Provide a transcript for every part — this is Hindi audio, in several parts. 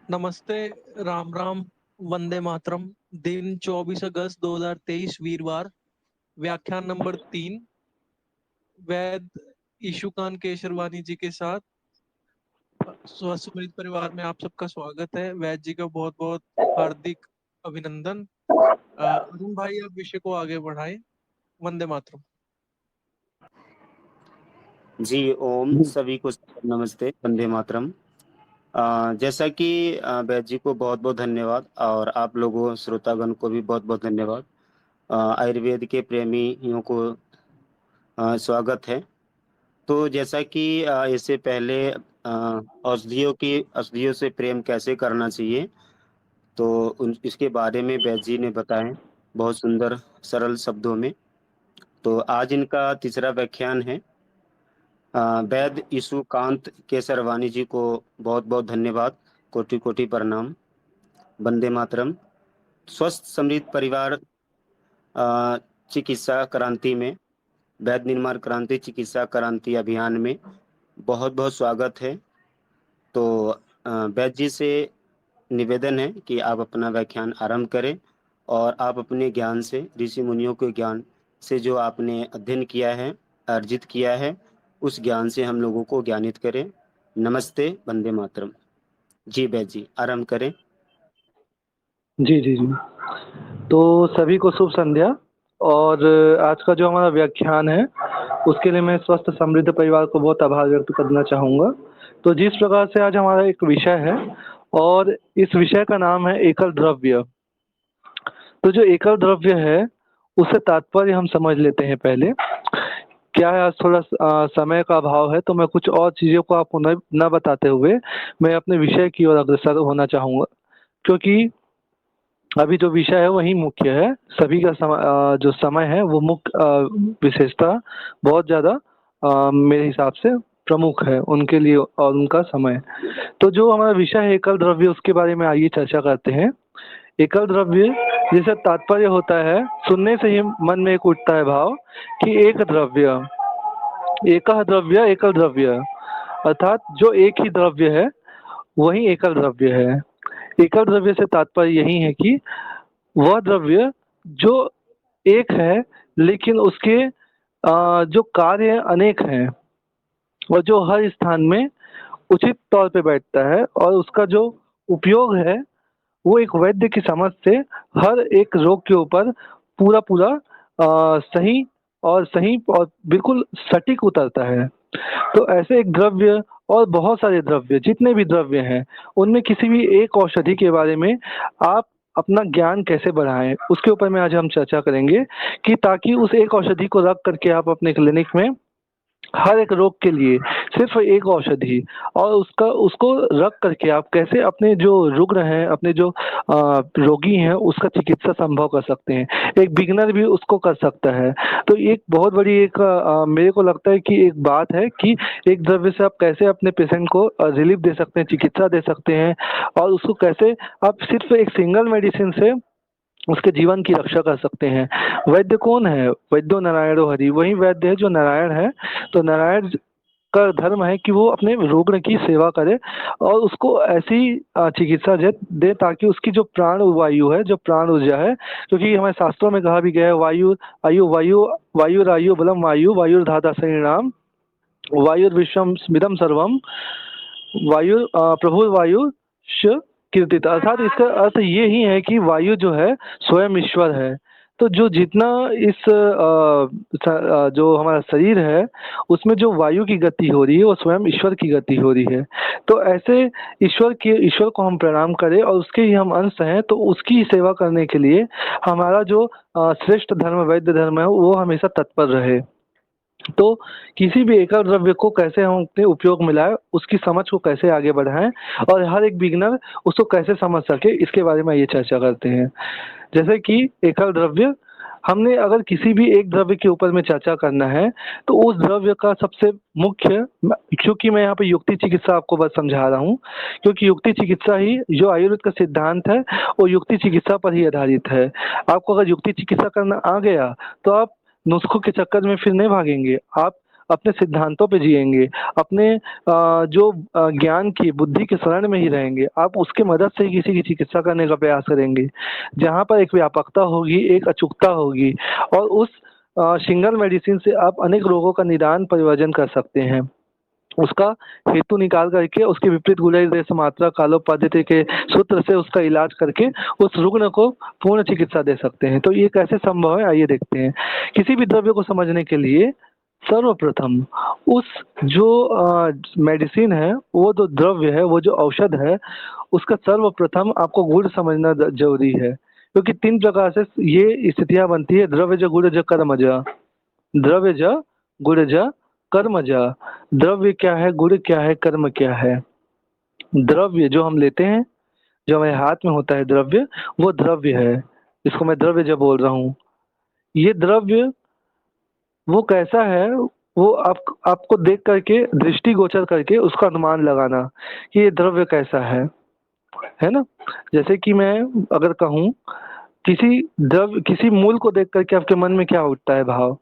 नमस्ते। राम राम। वंदे मातरम। दिन 24 अगस्त 2023 वीरवार। व्याख्यान नंबर 3। वैद ईशुकान केशरवानी जी के साथ स्वसमृत परिवार में आप सबका स्वागत है। वैद जी का बहुत बहुत हार्दिक अभिनंदन। अरुण भाई, आप विषय को आगे बढ़ाएं। वंदे मातरम। जी ओम सभी को नमस्ते, वंदे मातरम। जैसा कि वैद जी को बहुत बहुत धन्यवाद और आप लोगों श्रोतागण को भी बहुत बहुत धन्यवाद। आयुर्वेद के प्रेमियों को स्वागत है। तो जैसा कि इससे पहले औषधियों से प्रेम कैसे करना चाहिए, तो इसके बारे में वैद जी ने बताएं बहुत सुंदर सरल शब्दों में। तो आज इनका तीसरा व्याख्यान है। वैद ईशुकांत केसरवानी जी को बहुत बहुत धन्यवाद, कोटि कोटि प्रणाम, वंदे मातरम। स्वस्थ समृद्ध परिवार चिकित्सा क्रांति में, वैद निर्माण क्रांति चिकित्सा क्रांति अभियान में बहुत बहुत स्वागत है। तो वैद जी से निवेदन है कि आप अपना व्याख्यान आरंभ करें और आप अपने ज्ञान से, ऋषि मुनियों के ज्ञान से जो आपने अध्ययन किया है, अर्जित किया है, उस ज्ञान से हम लोगों को ज्ञानित करें। नमस्ते, वंदे मातरम। जी वैद जी आरंभ करें। जी जी जी। तो सभी को शुभ संध्या। और आज का जो हमारा व्याख्यान है उसके लिए मैं स्वस्थ समृद्ध परिवार को बहुत आभार व्यक्त करना चाहूँगा। तो जिस प्रकार से आज हमारा एक विषय है और इस विषय का नाम है एकल द्रव्य। तो जो एकल द्रव्य है उससे तात्पर्य हम समझ लेते हैं पहले। क्या है, आज थोड़ा समय का अभाव है तो मैं कुछ और चीज़ों को आपको न बताते हुए मैं अपने विषय की ओर अग्रसर होना चाहूँगा, क्योंकि अभी जो विषय है वही मुख्य है। सभी का जो समय है वो मुख्य विशेषता बहुत ज़्यादा मेरे हिसाब से प्रमुख है उनके लिए और उनका समय। तो जो हमारा विषय है एकल द्रव्य, उसके बारे में आइए चर्चा करते हैं। एकल द्रव्य जैसे तात्पर्य होता है, सुनने से ही मन में एक उठता है भाव कि एक द्रव्य, एकह द्रव्य, एकल द्रव्य, अर्थात जो एक ही द्रव्य है वही एकल द्रव्य है। एकल द्रव्य से तात्पर्य यही है कि वह द्रव्य जो एक है लेकिन उसके जो कार्य अनेक हैं और जो हर स्थान में उचित तौर पे बैठता है, और उसका जो उपयोग है वो एक वैद्य की समझ से हर एक रोग के ऊपर पूरा पूरा सही और बिल्कुल सटीक उतरता है। तो ऐसे एक द्रव्य और बहुत सारे द्रव्य, जितने भी द्रव्य हैं, उनमें किसी भी एक औषधि के बारे में आप अपना ज्ञान कैसे बढ़ाएं, उसके ऊपर में आज हम चर्चा करेंगे कि ताकि उस एक औषधि को रख करके आप अपने क्लिनिक में हर एक रोग के लिए सिर्फ एक औषधि और उसको रख करके आप कैसे अपने जो रुग्ण हैं, अपने जो रोगी हैं, उसका चिकित्सा संभव कर सकते हैं। एक बिगनर भी उसको कर सकता है। तो एक बहुत बड़ी एक मेरे को लगता है कि एक बात है कि एक द्रव्य से आप कैसे अपने पेशेंट को रिलीफ दे सकते हैं, चिकित्सा दे सकते हैं, और उसको कैसे आप सिर्फ एक सिंगल मेडिसिन से उसके जीवन की रक्षा कर सकते हैं। वैद्य कौन है? वैद्यो नारायणो हरि, वही वैद्य है जो नारायण है। तो नारायण का धर्म है कि वो अपने रुग्ण की सेवा करे और उसको ऐसी चिकित्सा दे ताकि उसकी जो प्राण वायु है, जो प्राण ऊर्जा है, क्योंकि हमारे शास्त्रों में कहा भी गया है वायु आयु वायु वायुरायु बलम वायु वायुर्धाता शरीराम वायुर्विश्वम स्मिदम सर्वम वायु प्रभु वायु कीर्तित, अर्थात इसका अर्थ ये ही है कि वायु जो है स्वयं ईश्वर है। तो जो जितना इस जो हमारा शरीर है उसमें जो वायु की गति हो रही है वो स्वयं ईश्वर की गति हो रही है। तो ऐसे ईश्वर को हम प्रणाम करें और उसके ही हम अंश हैं, तो उसकी सेवा करने के लिए हमारा जो श्रेष्ठ धर्म वैद्य धर्म है वो हमेशा तत्पर रहे। तो किसी भी एकल द्रव्य को कैसे हम अपने उपयोग में लाए, उसकी समझ को कैसे आगे बढ़ाएं और हर एक बिगनर उसको कैसे समझ सके, इसके बारे में ये चर्चा करते हैं। जैसे कि एकल द्रव्य, हमने अगर किसी भी एक द्रव्य के ऊपर में चर्चा करना है तो उस द्रव्य का सबसे मुख्य, क्योंकि मैं यहाँ पे युक्ति चिकित्सा आपको बस समझा रहा हूँ, क्योंकि युक्ति चिकित्सा ही जो आयुर्वेद का सिद्धांत है वो युक्ति चिकित्सा पर ही आधारित है। आपको अगर युक्ति चिकित्सा करना आ गया तो आप नुस्खों के चक्कर में फिर नहीं भागेंगे। आप अपने सिद्धांतों पे जिएंगे, अपने जो ज्ञान की बुद्धि के शरण में ही रहेंगे, आप उसके मदद से ही किसी की चिकित्सा करने का प्रयास करेंगे, जहाँ पर एक व्यापकता होगी, एक अचूकता होगी, और उस सिंगल मेडिसिन से आप अनेक रोगों का निदान परिवर्जन कर सकते हैं। उसका हेतु निकाल करके उसके विपरीत गुलय देश मात्रा कालोप पद्धति के सूत्र से उसका इलाज करके उस रुग्ण को पूर्ण चिकित्सा दे सकते हैं। तो ये कैसे संभव है, आइए देखते हैं। किसी भी द्रव्य को समझने के लिए सर्वप्रथम उस जो मेडिसिन है, वो जो द्रव्य है, वो जो औषध है, उसका सर्वप्रथम आपको गुण समझना जरूरी है, क्योंकि 3 प्रकार से ये स्थितियां बनती है: द्रव्य ज गुण ज कर्म ज। द्रव्य ज गुण ज कर्म ज। द्रव्य क्या है, गुण क्या है, कर्म क्या है? द्रव्य जो हम लेते हैं, जो हमारे हाथ में होता है द्रव्य, वो द्रव्य है, इसको मैं द्रव्य जो बोल रहा हूँ। ये द्रव्य वो कैसा है, वो आपको देख करके, दृष्टिगोचर करके उसका अनुमान लगाना कि ये द्रव्य कैसा है ना। जैसे कि मैं अगर कहूँ, किसी द्रव्य, किसी मूल को देख करके आपके मन में क्या उठता है भाव?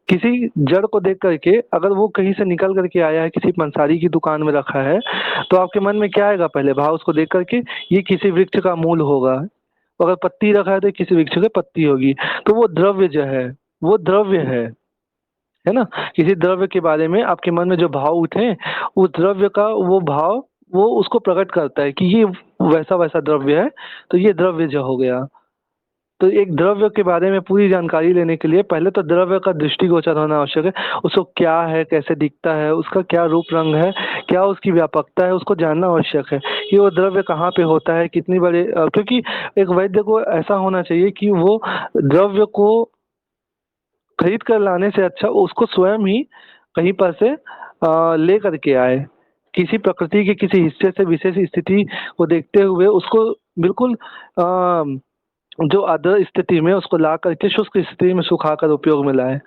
किसी जड़ को देख करके, अगर वो कहीं से निकल करके आया है, किसी पंसारी की दुकान में रखा है, तो आपके मन में क्या आएगा पहले भाव? उसको देख करके ये किसी वृक्ष का मूल होगा, अगर पत्ती रखा है तो किसी वृक्ष की पत्ती होगी। तो वो द्रव्य जो है, वो द्रव्य है ना। किसी द्रव्य के बारे में आपके मन में जो भाव उठे, उस द्रव्य का वो भाव, वो उसको प्रकट करता है कि ये वैसा वैसा द्रव्य है, तो ये द्रव्य जो हो गया। तो एक द्रव्य के बारे में पूरी जानकारी लेने के लिए पहले तो द्रव्य का दृष्टिगोचर होना आवश्यक है। उसको क्या है, कैसे दिखता है, उसका क्या रूप रंग है, क्या उसकी व्यापकता है, उसको जानना आवश्यक है कि वो द्रव्य कहाँ पे होता है, कितनी बड़े क्योंकि एक वैद्य को ऐसा होना चाहिए कि वो द्रव्य को खरीद कर लाने से अच्छा उसको स्वयं ही कहीं पर से ले करके आए, किसी प्रकृति के किसी हिस्से से विशेष स्थिति को देखते हुए उसको बिल्कुल जो आदर स्थिति में उसको ला करके शुष्क स्थिति में सुखा कर उपयोग में लाए।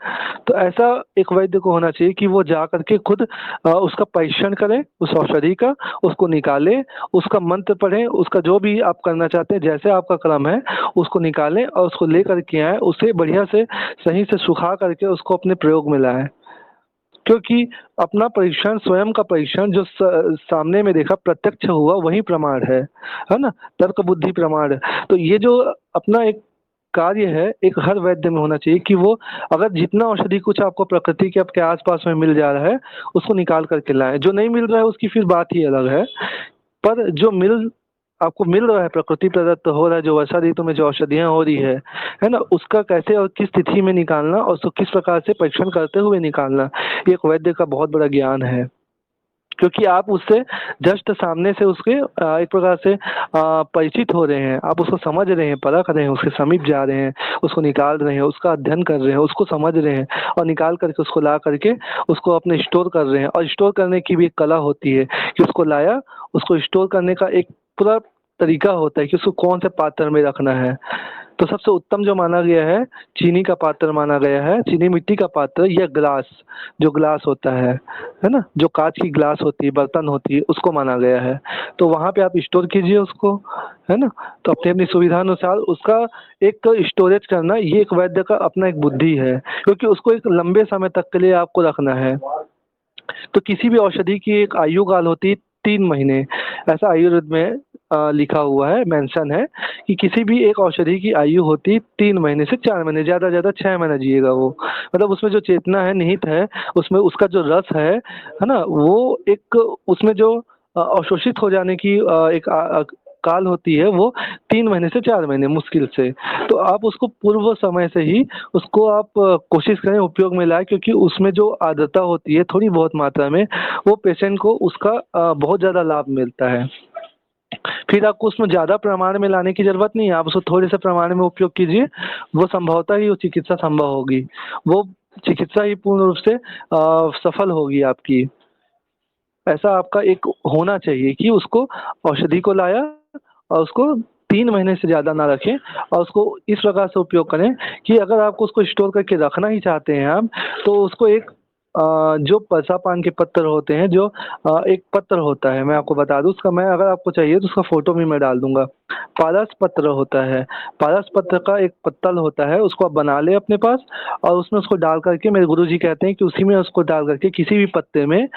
तो ऐसा एक वैद्य को होना चाहिए कि वो जा करके खुद उसका परीक्षण करे, उस औषधि का, उसको निकाले, उसका मंत्र पढ़े, उसका जो भी आप करना चाहते हैं, जैसे आपका क्रम है, उसको निकालें और उसको ले करके आए, उसे बढ़िया से सही से सुखा करके उसको अपने प्रयोग में लाएं। क्योंकि अपना परीक्षण, स्वयं का परीक्षण जो सामने में देखा, प्रत्यक्ष हुआ, वही प्रमाण है ना। तर्क बुद्धि प्रमाण है। तो ये जो अपना एक कार्य है, एक हर वैद्य में होना चाहिए कि वो अगर जितना औषधि कुछ आपको प्रकृति के आपके आसपास में मिल जा रहा है, उसको निकाल करके लाएं। जो नहीं मिल रहा है उसकी फिर बात ही अलग है, पर जो आपको मिल रहा है, प्रकृति प्रदत्त हो रहा है, जो वर्षा ऋतु में जो औषधियाँ हो रही है ना, उसका कैसे और किस तिथि में निकालना और उसको किस प्रकार से परीक्षण करते हुए निकालना, ये एक वैद्य का बहुत बड़ा ज्ञान है। क्योंकि आप उससे जस्ट सामने से उसके एक प्रकार से परिचित हो रहे हैं, आप उसको समझ रहे हैं, परख रहे हैं, उसके समीप जा रहे हैं, उसको निकाल रहे हैं, उसका अध्ययन कर रहे हैं, उसको समझ रहे हैं, और निकाल करके उसको ला करके उसको अपने स्टोर कर रहे हैं। और स्टोर करने की भी एक कला होती है कि उसको लाया, उसको स्टोर करने का एक पूरा तरीका होता है कि उसको कौन से पात्र में रखना है। तो सबसे उत्तम जो माना गया है, चीनी का पात्र माना गया है, चीनी मिट्टी का पात्र या ग्लास, जो ग्लास होता है ना, जो कांच की ग्लास होती है, बर्तन होती है, उसको माना गया है। तो वहाँ पे आप स्टोर कीजिए उसको, है ना। तो अपनी अपनी सुविधा अनुसार उसका एक स्टोरेज करना, ये एक वैद्य का अपना एक बुद्धि है, क्योंकि उसको एक लंबे समय तक के लिए आपको रखना है। तो किसी भी औषधि की एक आयु काल होती है 3 महीने, ऐसा आयुर्वेद में लिखा हुआ है, मेंशन है कि किसी भी एक औषधि की आयु होती है 3 महीने से 4 महीने, ज्यादा ज्यादा 6 महीना जिएगा वो। मतलब उसमें जो चेतना है, निहित है, उसमें उसका जो रस है ना, वो एक उसमें जो अवशोषित हो जाने की एक काल होती है, वो 3 महीने से 4 महीने मुश्किल से। तो आप उसको पूर्व समय से ही उसको आप कोशिश करें उपयोग में लाए, क्योंकि उसमें जो आर्द्रता होती है थोड़ी बहुत मात्रा में, वो पेशेंट को उसका बहुत ज़्यादा लाभ मिलता है। फिर आपको उसमें ज़्यादा प्रमाण में लाने की ज़रूरत नहीं है, आप उसको थोड़े से प्रमाण में उपयोग कीजिए, वो संभवतः ही वो चिकित्सा संभव होगी, वो चिकित्सा ही पूर्ण रूप से सफल होगी आपकी। ऐसा आपका एक होना चाहिए कि उसको औषधि को लाया और उसको 3 महीने से ज़्यादा ना रखें, और उसको इस प्रकार से उपयोग करें कि अगर आपको उसको स्टोर करके रखना ही चाहते हैं आप, तो उसको एक जो परसा पान के पत्तर होते हैं, जो एक पत्र होता है, मैं आपको बता दूं उसका, मैं अगर आपको चाहिए तो उसका फोटो भी मैं डाल दूंगा। पारस पत्र होता है, पारस पत्र का एक पत्तल होता है, उसको आप बना ले अपने पास और उसमें उसको डाल करके, मेरे गुरुजी कहते हैं कि उसी में उसको डाल करके किसी भी पत्ते में,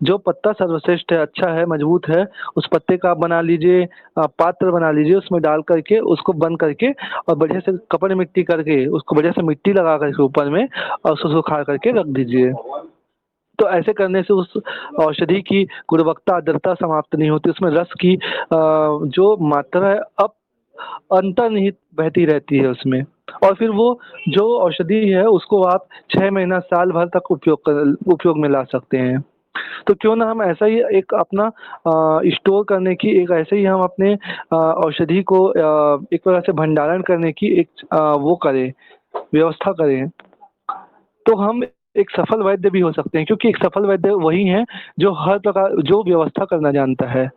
जो पत्ता सर्वश्रेष्ठ है, अच्छा है, मजबूत है, उस पत्ते का आप बना लीजिए, पात्र बना लीजिए, उसमें डाल करके उसको बंद करके और बढ़िया से कपड़ मिट्टी करके उसको बढ़िया से मिट्टी लगा करके ऊपर में और उसको सुखा करके रख दीजिए। तो ऐसे करने से उस औषधि की गुणवत्ता आर्द्रता समाप्त नहीं होती, उसमें रस की जो मात्रा है अब अंतर्निहित बहती रहती है उसमें। और फिर वो जो औषधि है उसको आप 6 महीना साल भर तक उपयोग में ला सकते हैं। तो क्यों ना हम ऐसा ही एक अपना स्टोर करने की, एक ऐसे ही हम अपने औषधि को एक प्रकार से भंडारण करने की एक वो करें, व्यवस्था करें। तो हम एक सफल वैद्य भी हो सकते हैं, क्योंकि एक सफल वैद्य वही है जो हर प्रकार जो व्यवस्था करना जानता है।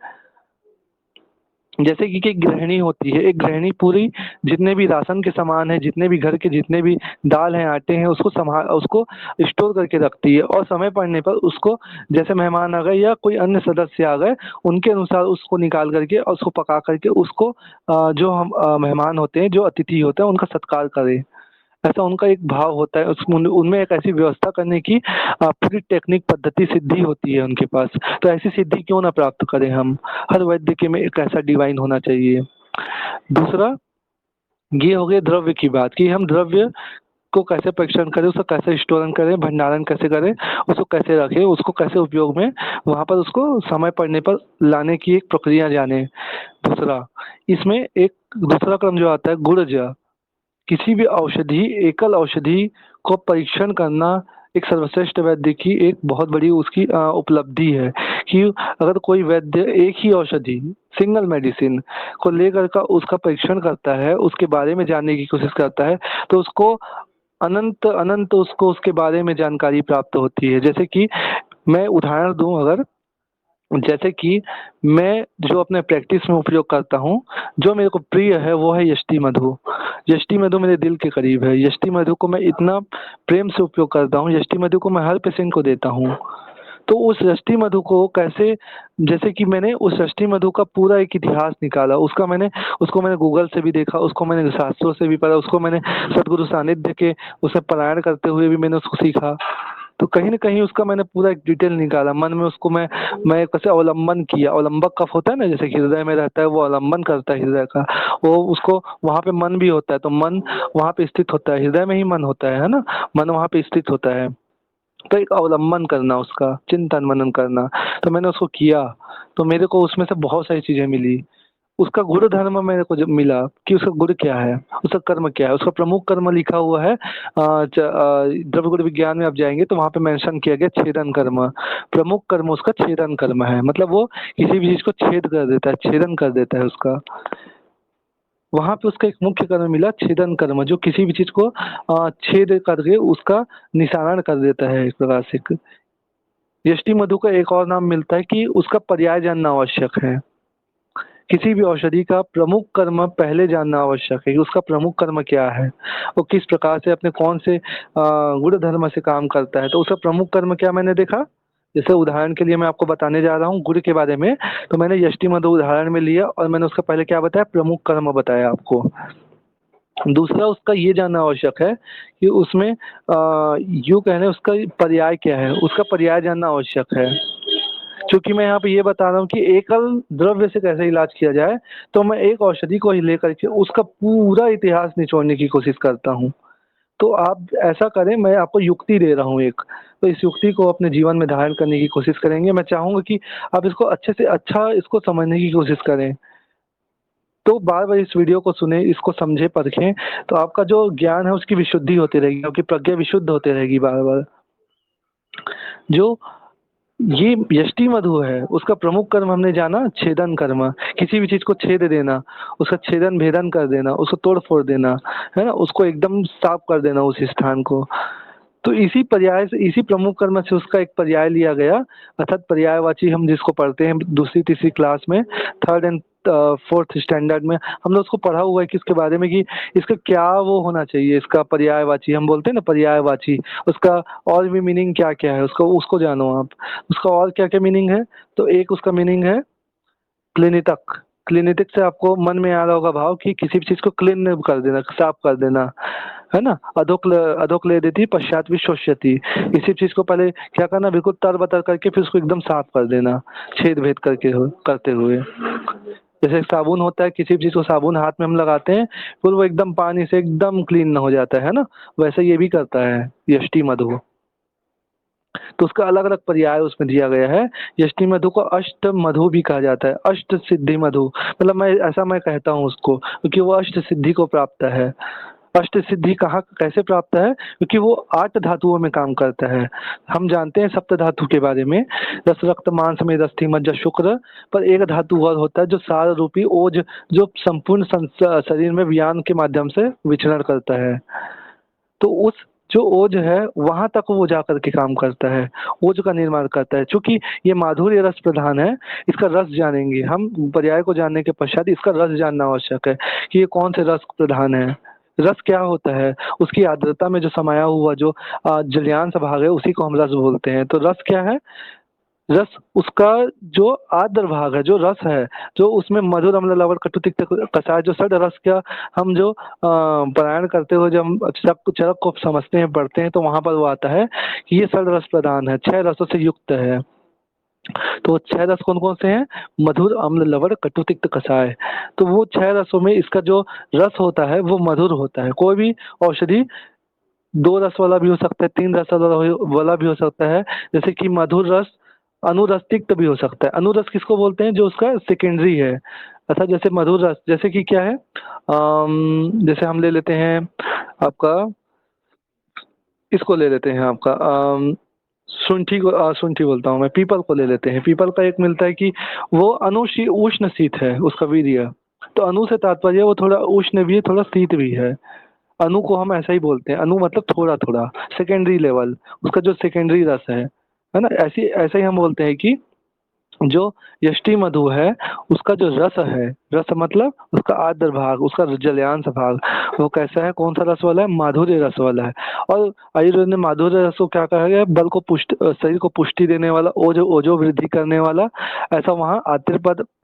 जैसे कि एक गृहिणी होती है, एक गृहिणी पूरी जितने भी राशन के सामान है, जितने भी घर के जितने भी दाल हैं, आटे हैं, उसको उसको स्टोर करके रखती है और समय पड़ने पर उसको, जैसे मेहमान आ गए या कोई अन्य सदस्य आ गए, उनके अनुसार उसको निकाल करके और उसको पका करके उसको जो हम मेहमान होते हैं, जो अतिथि होते हैं, उनका सत्कार करें। ऐसा उनका एक भाव होता है, उनमें एक ऐसी व्यवस्था करने की पूरी टेक्निक पद्धति सिद्धि होती है उनके पास। तो ऐसी सिद्धि क्यों ना प्राप्त करें हम। हर वैद्य के में एक ऐसा डिवाइन होना चाहिए। दूसरा, ये हो गए द्रव्य की बात कि हम द्रव्य को कैसे परीक्षण करें, उसका कैसे स्टोरन करें, भंडारण कैसे करें, उसको कैसे रखें, उसको कैसे उपयोग में वहां पर उसको समय पड़ने पर लाने की एक प्रक्रिया जाने। दूसरा, इसमें एक दूसरा क्रम जो आता है गुणज, किसी भी औषधि, एकल औषधि को परीक्षण करना एक सर्वश्रेष्ठ वैद्य की एक बहुत बड़ी उसकी उपलब्धि है कि अगर कोई वैद्य एक ही औषधि, सिंगल मेडिसिन को लेकर का उसका परीक्षण करता है, उसके बारे में जानने की कोशिश करता है, तो उसको अनंत अनंत उसको उसके बारे में जानकारी प्राप्त होती है। जैसे कि मैं उदाहरण दूं, अगर जैसे कि मैं जो अपने प्रैक्टिस में उपयोग करता हूँ, जो मेरे को प्रिय है वो है यष्टि मधु। यष्टि मधु मेरे दिल के करीब है। यष्टि मधु को मैं इतना प्रेम से उपयोग करता हूँ, यष्टि मधु को मैं हर पेशेंट को देता हूँ। तो उस यष्टि मधु को कैसे, जैसे कि मैंने उस यष्टि मधु का पूरा एक इतिहास निकाला, उसको मैंने गूगल से भी देखा, उसको मैंने शास्त्रों से भी पढ़ा, उसको मैंने सदगुरु सानिध्य के उसे पारायण करते हुए भी मैंने उसको सीखा। तो कहीं न कहीं उसका मैंने पूरा एक डिटेल निकाला, मन में उसको मैं कैसे अवलंबन किया, अवलंबक कफ होता है ना, जैसे हृदय में रहता है, वो अवलंबन करता है हृदय का, वो उसको वहाँ पे मन भी होता है, तो मन वहाँ पे स्थित होता है, हृदय में ही मन होता है ना? मन वहाँ पे स्थित होता है। तो एक अवलंबन करना उसका, चिंतन मनन करना, तो मैंने उसको किया, तो मेरे को उसमें से बहुत सारी चीज़ें मिली। उसका गुण धर्म मेरे को जब मिला कि उसका गुण क्या है, उसका कर्म क्या है, उसका प्रमुख कर्म लिखा हुआ है द्रव्य गुण विज्ञान में आप जाएंगे तो वहाँ पे मेंशन किया गया छेदन कर्म। प्रमुख कर्म उसका छेदन कर्म है, मतलब वो किसी भी चीज को छेद कर देता है, छेदन कर देता है उसका। वहाँ पे उसका एक मुख्य कर्म मिला छेदन कर्म, जो किसी भी चीज को छेद करके उसका निशाना कर देता है एक प्रकार से। यष्टि मधु का एक और नाम मिलता है कि उसका पर्याय जानना आवश्यक है। किसी भी औषधि का प्रमुख कर्म पहले जानना आवश्यक है कि उसका प्रमुख कर्म क्या है, वो किस प्रकार से अपने कौन से गुण धर्म से काम करता है। तो उसका प्रमुख कर्म क्या मैंने देखा, जैसे उदाहरण के लिए मैं आपको बताने जा रहा हूँ गुड़ के बारे में, तो मैंने यष्टि मधु उदाहरण में लिया और मैंने उसका पहले क्या बताया, प्रमुख कर्म बताया आपको। दूसरा, उसका ये जानना आवश्यक है कि उसमें यूँ कहने उसका पर्याय क्या है, उसका पर्याय जानना आवश्यक है। क्योंकि मैं यहाँ पे ये बता रहा हूँ कि एकल द्रव्य से कैसे इलाज किया जाए, तो मैं एक औषधि को ही लेकर के उसका पूरा इतिहास निचोड़ने की कोशिश करता हूँ। तो आप ऐसा करें, मैं आपको युक्ति दे रहा हूँ एक, तो इस युक्ति को अपने जीवन में धारण करने की कोशिश करेंगे। मैं चाहूँगा कि आप इसको अच्छे से अच्छा इसको समझने की कोशिश करें। तो बार-बार इस वीडियो को सुनें, इसको समझें, परखें, तो आपका जो ज्ञान है उसकी विशुद्धि होती रहेगी, आपकी प्रज्ञा विशुद्ध होती रहेगी बार-बार। जो ये यष्टि मधु है, उसका प्रमुख कर्म हमने जाना छेदन कर्म, किसी भी चीज़ को छेद देना, उसका छेदन भेदन कर देना, उसको तोड़-फोड़ देना, है ना? उसको एकदम साफ कर देना उस स्थान को। तो इसी पर्याय से, इसी प्रमुख कर्म से उसका एक पर्याय लिया गया, अर्थात पर्यायवाची हम जिसको पढ़ते हैं दूसरी तीसरी क्लास में, थर्ड एंड फोर्थ स्टैंडर्ड में हमने उसको पढ़ा हुआ है कि इसके बारे में कि इसका क्या वो होना चाहिए, इसका पर्यायवाची हम बोलते हैं ना, पर्यायवाची, उसका और भी मीनिंग क्या क्या है, उसको उसको जानो आप, उसका और क्या क्या मीनिंग है। तो एक उसका मीनिंग है क्लिनितक। क्लिनितिक से आपको मन में आ रहा होगा भाव कि किसी भी चीज को क्लीन कर देना, साफ कर देना, है ना। अधोक ले देती पश्चात विशोष्यति, किसी चीज को पहले क्या करना, बिल्कुल तर बतर करके फिर उसको एकदम साफ कर देना, छेद भेद करके करते हुए। जैसे साबुन होता है, किसी भी चीज को साबुन हाथ में हम लगाते हैं फिर वो एकदम पानी से एकदम क्लीन हो जाता है ना, वैसे ये भी करता है यष्टि मधु। तो उसका अलग अलग पर्याय उसमें दिया गया है। यष्टि मधु को अष्ट मधु भी कहा जाता है, अष्ट सिद्धि मधु, मतलब मैं कहता हूँ उसको, क्योंकि वो अष्ट सिद्धि को प्राप्त है। अष्ट सिद्धि कहाँ कैसे प्राप्त है, क्योंकि वो 8 धातुओं में काम करता है। हम जानते हैं सप्त धातु के बारे में, रस रक्त मांस में अस्थि मज्जा शुक्र, पर एक धातु और होता है जो सार रूपी ओज, जो संपूर्ण शरीर में व्यान के माध्यम से विचरण करता है। तो उस जो ओज है वहां तक वो जाकर के काम करता है, ओज का निर्माण करता है। चूंकि ये माधुर्य रस प्रधान है, इसका रस जानेंगे हम, पर्याय को जानने के पश्चात इसका रस जानना आवश्यक है कि ये कौन से रस प्रधान है। रस क्या होता है, उसकी आर्द्रता में जो समाया हुआ जो जलयांश भाग है उसी को हम रस बोलते हैं। तो रस क्या है, रस उसका जो आर्द्र भाग है, जो रस है, जो उसमें मधुर अम्ल लवण कटु तिक्त कषाय, जो षड रस का हम जो पारायण करते हुए जब हम चरक को समझते हैं, पढ़ते हैं, तो वहां पर वो आता है कि ये षड रस प्रधान है, 6 रसों से युक्त है। तो वो 6 रस कौन कौन से हैं, मधुर अम्ल लवण कटु तिक्त कषाय। तो वो 6 रसों में इसका जो रस होता है वो मधुर होता है। कोई भी औषधि 2 रस वाला भी हो सकता है, 3 रस वाला भी हो सकता है। जैसे कि मधुर रस अनुरस तिक्त भी हो सकता है। अनुरस किसको बोलते हैं, जो उसका सेकेंडरी है। अच्छा, जैसे मधुर रस जैसे कि क्या है, जैसे हम ले लेते हैं आपका, इसको ले लेते हैं आपका शुंठी बोलता हूँ मैं, पीपल को ले लेते हैं। पीपल का एक मिलता है कि वो उष्ण शीत है उसका वीर्य। तो अनु से तात्पर्य वो थोड़ा उष्ण भी है, थोड़ा शीत भी है। अनु को हम ऐसा ही बोलते हैं, अनु मतलब थोड़ा थोड़ा, सेकेंडरी लेवल, उसका जो सेकेंडरी रस है ना। ऐसे ही हम बोलते हैं कि जो यष्टि मधु है उसका जो रस है, रस मतलब उसका आर्द्र भाग, उसका जलयांश भाग, वो कैसा है, कौन सा रस वाला है, माधुर्य रस वाला है। और आयुर्वेद ने माधुर्य रस को क्या कहा गया, बल को शरीर को पुष्टि देने वाला, ओजो वृद्धि करने वाला। ऐसा वहाँ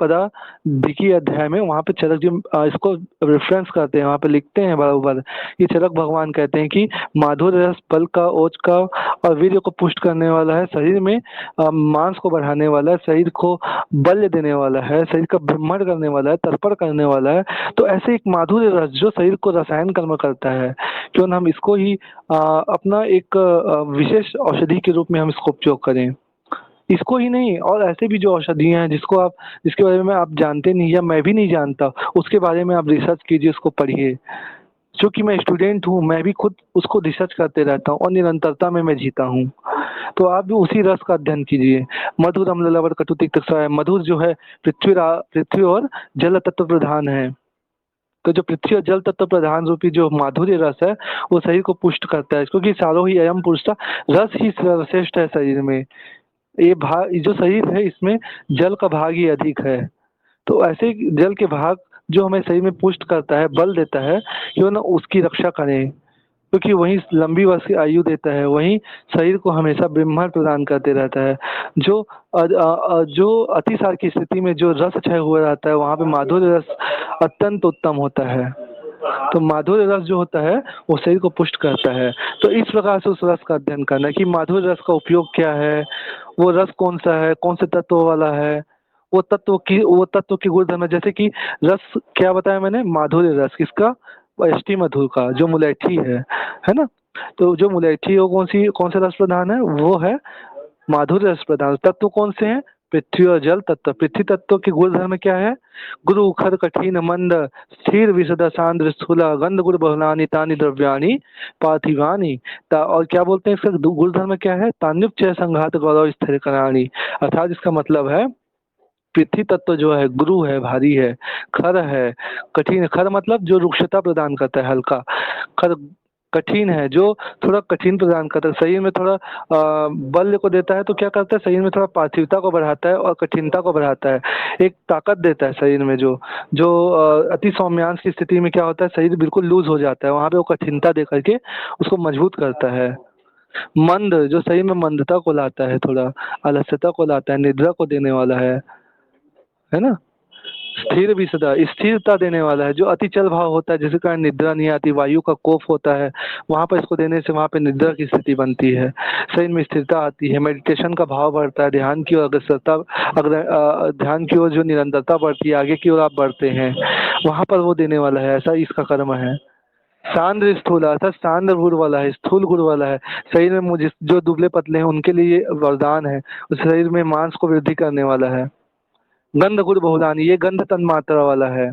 पदा द्वितीय अध्याय में वहाँ पे चरक जी इसको रेफरेंस करते हैं, वहाँ पे लिखते हैं बराबर, ये चरक भगवान कहते हैं कि माधुर्य रस बल का, ओज का और वीर्य को पुष्ट करने वाला है, शरीर में मांस को बढ़ाने वाला है, शरीर को बल देने वाला है, शरीर का ब्रह्मण करने वाला है, तर्पण करने वाला है। तो ऐसे एक माधुर्य रस जो शरीर को रसायन कर्म करता है, क्यों न हम इसको ही अपना एक विशेष औषधि के रूप में हम इसको उपयोग करें। इसको ही नहीं, और ऐसे भी जो औषधियाँ हैं जिसके बारे में आप जानते नहीं या मैं भी नहीं जानता, उसके बारे में आप रिसर्च कीजिए, उसको पढ़िए। क्योंकि मैं स्टूडेंट हूँ, मैं भी खुद उसको रिसर्च करते रहता हूँ और निरंतरता में मैं जीता हूँ। तो आप भी उसी रस का अध्ययन कीजिए। मधुर अम्ल लवण कटु तिक्त कषाय, मधुर जो है पृथ्वी और जल तत्व प्रधान है। तो जो पृथ्वी और जल तत्व प्रधान रूपी जो माधुर्य रस है वो शरीर को पुष्ट करता है, क्योंकि सारो ही अयम पुरुषा, रस ही सर्वश्रेष्ठ है शरीर में। ये भाग जो शरीर है इसमें जल का भाग ही अधिक है। तो ऐसे ही जल के भाग जो हमें शरीर में पुष्ट करता है, बल देता है, क्यों ना उसकी रक्षा करें, क्योंकि वही लंबी वर्ष की आयु देता है, वही शरीर को हमेशा ब्रह्मांड प्रदान करते रहता है। जो अतिसार की स्थिति में जो रस क्षय हुआ रहता है वहाँ पे माधुर्य रस अत्यंत उत्तम होता है। तो माधुर्य रस जो होता है वो शरीर को पुष्ट करता है। तो इस प्रकार से उस रस का अध्ययन करना कि माधुर्य रस का उपयोग क्या है, वो रस कौन सा है, कौन से तत्व वाला है, वो तत्व की गुणधर्म है। जैसे कि रस क्या बताया मैंने, माधुर्य रस किसका, यष्टि मधु का, जो मुलैठी है ना। तो जो मुलैठी हो कौन से रस प्रधान है, वो है माधुर्य रस प्रधान। तत्व कौन से हैं, पृथ्वी और जल तत्व। पृथ्वी तत्व की गुणधर्म क्या है, गुरु खर कठिन मंद स्थिर विशद सांद्र स्थूला गंध गुण बहुलानी तानि द्रव्याणी पार्थिवानी। और क्या बोलते हैं इसका गुणधर्म क्या है, तान्युच्चय संघात गौरव स्थिर कराणी। अर्थात इसका मतलब है पृथ्वी तत्व जो है गुरु है, भारी है, खर है कठिन, खर मतलब जो रुक्षता प्रदान करता है, हल्का खर कठिन है, जो थोड़ा कठिन प्रदान करता है, शरीर में थोड़ा बल को देता है, तो क्या करता है शरीर में थोड़ा पार्थिवता को बढ़ाता है और कठिनता को बढ़ाता है, एक ताकत देता है शरीर में, जो जो अति सौम्यांश की स्थिति में क्या होता है शरीर बिल्कुल लूज हो जाता है, वहां पे वो कठिनता दे करके उसको मजबूत करता है। मंद, जो शरीर में मंदता को लाता है, थोड़ा आलस्यता को लाता है, निद्रा को देने वाला है ना। स्थिर भी सदा स्थिरता देने वाला है, जो अति चल भाव होता है जिसके कारण निद्रा नहीं आती, वायु का कोफ होता है, वहां पर इसको देने से वहां पे निद्रा की स्थिति बनती है, शरीर में स्थिरता आती है, मेडिटेशन का भाव बढ़ता है, ध्यान की ओर अग्रसरता, अगर ध्यान की ओर जो निरंतरता बढ़ती है, आगे की ओर आप बढ़ते हैं, वहां पर वो देने वाला है, ऐसा इसका कर्म है। सांद्र स्थूल अर्थात सांद्र गुण वाला है, स्थूल गुण वाला है, शरीर में मुझे जो दुबले पतले हैं उनके लिए ये वरदान है, उस शरीर में मांस को वृद्धि करने वाला है। गंध गुण बहुलानी, ये गंध तन मात्रा वाला है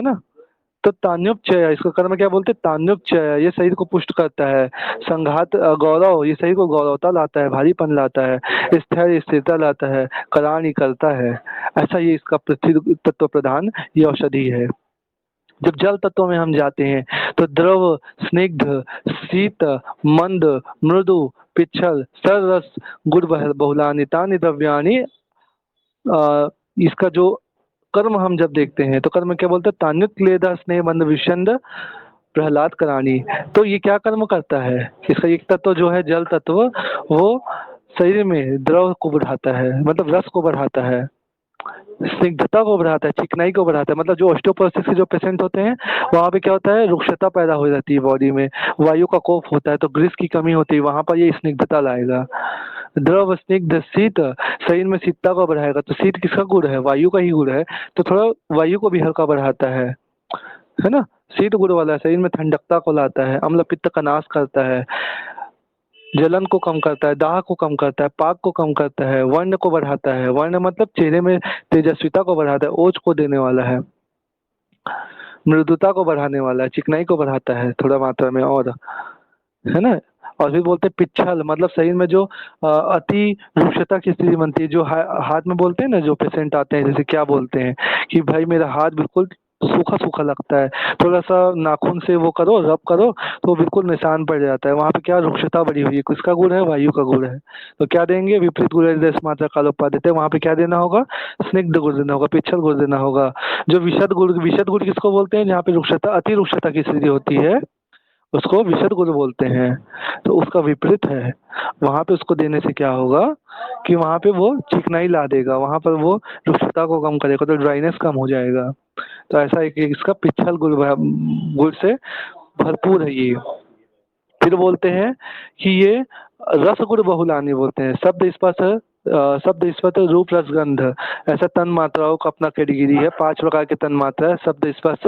ना। तो तान्युपचय, इसका कर्म क्या बोलते हैं, तान्युपचय, ये शरीर को पुष्ट करता है। संघात गौरव, ये शरीर को गौरवता लाता है, भारीपन लाता है, स्थैर्य स्थिरता लाता है, कराणी करता है, ऐसा ये इसका पृथ्वी तत्व प्रधान ये औषधि है। जब जल तत्व में हम जाते हैं तो द्रव, स्निग्ध, शीत, मंद, मृदु, पिच्छल, सररस, गुड़ बहुलानि तानि द्रव्याणि, इसका जो कर्म हम जब देखते हैं तो कर्म क्या बोलते हैं, तान्युत क्लेदा स्नेह मंद विषंद प्रहलाद करानी। तो ये क्या कर्म करता है, इसका एक तत्व जो है जल तत्व, वो शरीर में द्रव को बढ़ाता है, मतलब रस को बढ़ाता है, स्निग्धता को बढ़ाता है, चिकनाई को बढ़ाता है, मतलब जो ऑस्टियोपोरोसिस के जो पेशेंट होते हैं वहाँ पे क्या होता है, रुक्षता पैदा हो जाती है बॉडी में, वायु का कोफ होता है, तो ग्रीस की कमी होती है, वहां पर ये स्निग्धता लाएगा। द्रव, स्निग्ध, शीत, शरीर में शीतता को बढ़ाएगा, तो शीत किसका गुण है, वायु का ही गुण है, तो थोड़ा वायु को भी हल्का बढ़ाता है ना। शीत गुण वाला है, शरीर में ठंडकता को लाता है, अम्ल पित्त का नाश करता है, जलन को कम करता है, दाह को कम करता है, पाक को कम करता है, वर्ण को बढ़ाता है, वर्ण मतलब चेहरे में तेजस्विता को बढ़ाता है, ओज को देने वाला है, मृदुता को बढ़ाने वाला है, चिकनाई को बढ़ाता है थोड़ा मात्रा में, और है ना। और भी बोलते हैं पिच्छल, मतलब शरीर में जो अति रुक्षता की स्थिति बनती है, जो हाथ में बोलते हैं ना, जो पेशेंट आते हैं जैसे क्या बोलते हैं कि भाई मेरा हाथ बिल्कुल सूखा सूखा लगता है, थोड़ा सा नाखून से वो करो, रब करो तो बिल्कुल निशान पड़ जाता है, वहां पे क्या रुक्षता बढ़ी हुई है, किसका गुण है, वायु का गुण है, तो क्या देंगे, विपरीत गुण देश मात्रा कालोपा देते हैं, वहां पे क्या देना होगा, स्निग्ध गुण देना होगा, पिच्छल गुण देना होगा। जो विशद गुण किसको बोलते हैं, जहाँ पे रुक्षता, अति रुक्षता की स्थिति होती है उसको विशद गुण बोलते हैं, तो उसका विपरीत है, वहां पे उसको देने से क्या होगा कि वहां पे वो चिकनाई ला देगा, वहां पर वो रुक्षता को कम करेगा, तो ड्राइनेस कम हो जाएगा। तो ऐसा एक इसका पिच्छल गुण से भरपूर है ये। फिर बोलते हैं कि ये रसगुण बहुलानी बोलते हैं, शब्द स्पर्श रूप रसगंध, ऐसा तन मात्राओं का अपना कैटेगरी है, 5 प्रकार के तन मात्रा है, शब्द स्पर्श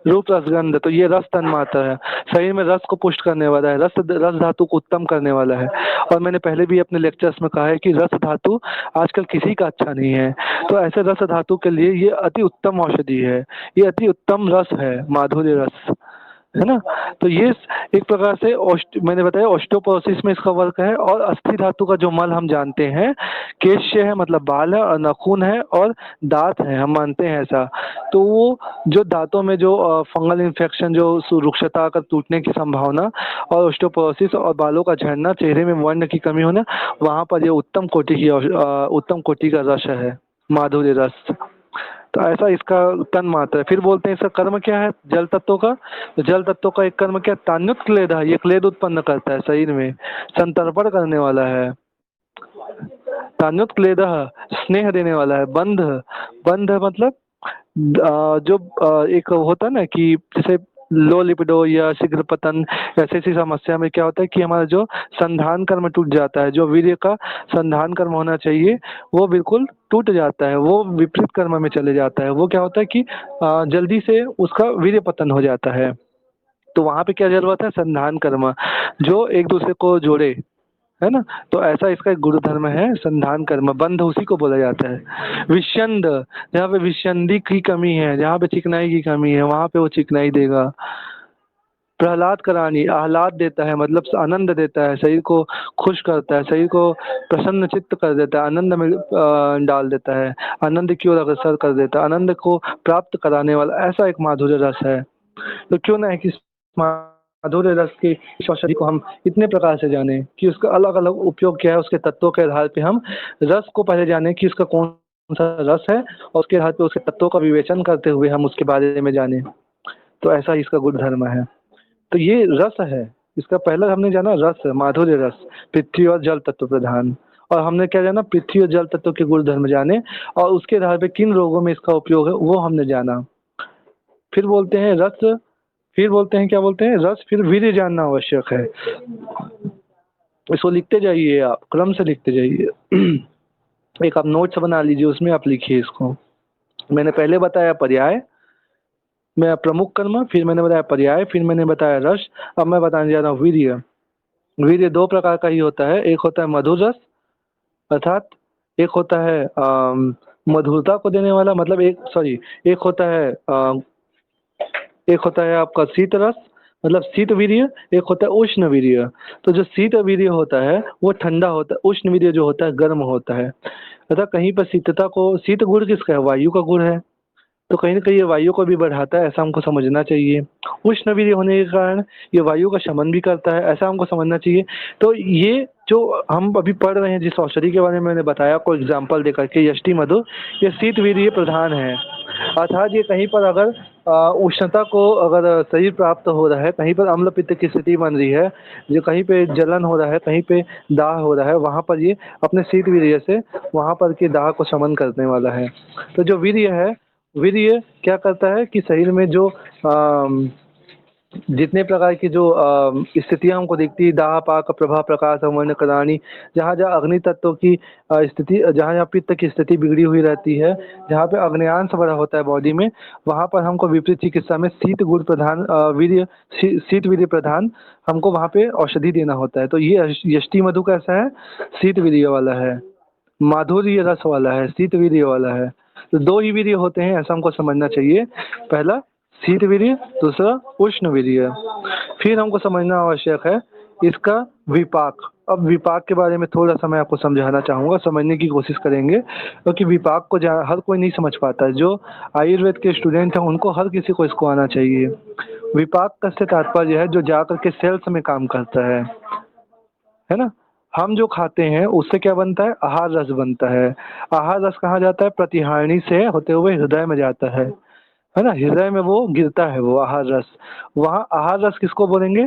रूप रसगंध, तो ये रस तन मात्रा है, शरीर में रस को पुष्ट करने वाला है, रस धातु को उत्तम करने वाला है। और मैंने पहले भी अपने लेक्चर्स में कहा है कि रस धातु आजकल किसी का अच्छा नहीं है, तो ऐसे रस धातु के लिए ये अति उत्तम औषधि है, ये अति उत्तम रस है, माधुर्य रस, है ना। तो ये एक प्रकार से मैंने बताया ऑस्टियोपोरोसिस में इसका वर्क है। और अस्थि धातु का जो मल हम जानते हैं, केश्य है मतलब बाल है, और नाखून है, और दांत है, हम मानते हैं ऐसा। तो वो जो दांतों में जो फंगल इन्फेक्शन, जो रुक्षता का टूटने की संभावना, और ऑस्टियोपोरोसिस और बालों का झड़ना, चेहरे में वर्ण की कमी होना, वहाँ पर ये उत्तम कोटि का रस है, माधुर्य रस। तो ऐसा इसका तन मात्र है। फिर बोलते हैं इसका कर्म क्या है जल तत्व का, तो जल तत्व का एक कर्म क्या, तान्युत क्लेद है, ये क्लेद उत्पन्न करता है शरीर में, संतर्पण करने वाला है। तान्युत क्लेद स्नेह देने वाला है। बंध, बंध मतलब जो एक होता है ना कि जैसे लो लिपिडो या शीघ्र पतन, ऐसी ऐसी समस्या में क्या होता है कि हमारा जो संधान कर्म टूट जाता है, जो वीर्य का संधान कर्म होना चाहिए वो बिल्कुल टूट जाता है, वो विपरीत कर्म में चले जाता है। वो क्या होता है कि जल्दी से उसका वीर्य पतन हो जाता है। तो वहां पे क्या जरूरत है, संधान कर्म, जो एक दूसरे को जोड़े, है ना। तो ऐसा इसका एक गुरु धर्म है, संधान कर्म। बंध उसी को बोला जाता है। विषंद, जहाँ पे विषंदी की कमी है, जहाँ पे चिकनाई की कमी है, वहां पे वो चिकनाई देगा। प्रहलाद करानी, आह्लाद देता है, मतलब आनंद देता है, शरीर को खुश करता है, शरीर को प्रसन्न चित्त कर देता है, आनंद में डाल देता है, आनंद की ओर अग्रसर कर देता है, आनंद को प्राप्त कराने वाला ऐसा एक माधुर्य रस है। तो क्यों ना है कि माधुर्य रस के इस औषधि को हम इतने प्रकार से जाने कि उसका अलग अलग उपयोग क्या है, उसके तत्वों के आधार पे हम रस को पहले जाने कि उसका कौन सा रस है, और उसके आधार पे उसके तत्वों का विवेचन करते हुए हम उसके बारे में जाने। तो ऐसा ही इसका गुण धर्म है। तो ये रस है, इसका पहला हमने जाना रस, माधुर्य रस, पृथ्वी और जल तत्व प्रधान। और हमने क्या जाना, पृथ्वी और जल तत्व के गुण धर्म जाने, और उसके आधार पे किन रोगों में इसका उपयोग है वो हमने जाना। फिर बोलते हैं रस, फिर बोलते हैं क्या बोलते हैं रस, फिर वीर्य जानना आवश्यक है। इसको लिखते जाइए, आप क्रम से लिखते जाइए। एक आप नोट्स बना लीजिए, उसमें आप लिखिए इसको। मैंने पहले बताया पर्याय, मैं प्रमुख कर्म, फिर मैंने बताया पर्याय, फिर मैंने बताया रस, अब मैं बताने जा रहा हूँ वीर्य। वीर्य दो प्रकार का ही होता है, एक होता है मधुर रस, अर्थात एक होता है मधुरता को देने वाला, मतलब एक सॉरी, एक होता है एक होता है आपका शीत रस, मतलब शीत वीर्य, एक होता है उष्ण वीर्य। तो जो शीत वीर्य होता है वो ठंडा होता है, उष्ण वीर्य जो होता है गर्म होता है। अतः कहीं पर शीतता को, शीत गुण किसका है, वायु का गुण है, तो कहीं ना कहीं ये वायु को भी बढ़ाता है, ऐसा हमको समझना चाहिए। उष्ण वीर्य होने के कारण ये वायु का शमन भी करता है, ऐसा हमको समझना चाहिए। तो ये जो हम अभी पढ़ रहे हैं, जिस औषधि के बारे में मैंने बताया कोई एग्जाम्पल देकर के, यष्टि मधु, ये शीत वीर्य प्रधान है। अर्थात ये कहीं पर अगर उष्णता को अगर शरीर प्राप्त हो रहा है, कहीं पर अम्ल पित्त की स्थिति बन रही है, जो कहीं पे जलन हो रहा है, कहीं पे दाह हो रहा है, वहाँ पर ये अपने शीत वीर्य से वहाँ पर के दाह को शमन करने वाला है। तो जो वीर्य है, वीर्य क्या करता है कि शरीर में जो जितने प्रकार की जो स्थितियां हमको दिखती है, दाह पाक प्रभा प्रकाश अवर्ण करानी, जहाँ जहाँ अग्नि तत्व की स्थिति, जहाँ जहाँ पित्त की स्थिति बिगड़ी हुई रहती है, जहाँ पे अग्न्यांश बड़ा होता है बॉडी में, वहाँ पर हमको विपरीत चिकित्सा में शीत गुण प्रधान वीर्य, शीत वीर्य प्रधान हमको वहाँ पे औषधि देना होता है। तो ये यष्टि मधु कैसा है, शीत वीर्य वाला है, माधुर्य रस वाला है, शीत वीर्य वाला है। तो दो ही वीर्य होते हैं, ऐसा हमको समझना चाहिए। पहला शीत वीर्य, दूसरा उष्ण वीर्य। फिर हमको समझना आवश्यक है इसका विपाक। अब विपाक के बारे में थोड़ा सा मैं आपको समझाना चाहूँगा, समझने की कोशिश करेंगे, क्योंकि विपाक को हर कोई नहीं समझ पाता है। जो आयुर्वेद के स्टूडेंट हैं उनको, हर किसी को इसको आना चाहिए। विपाक का से तात्पर्य है जो जाकर के सेल्स में काम करता है ना। हम जो खाते हैं उससे क्या बनता है, आहार रस बनता है। आहार रस कहाँ जाता है, प्रतिहारणी से होते हुए हृदय में जाता है ना, हृदय में वो गिरता है वो आहार रस। वहाँ आहार रस किसको बोलेंगे,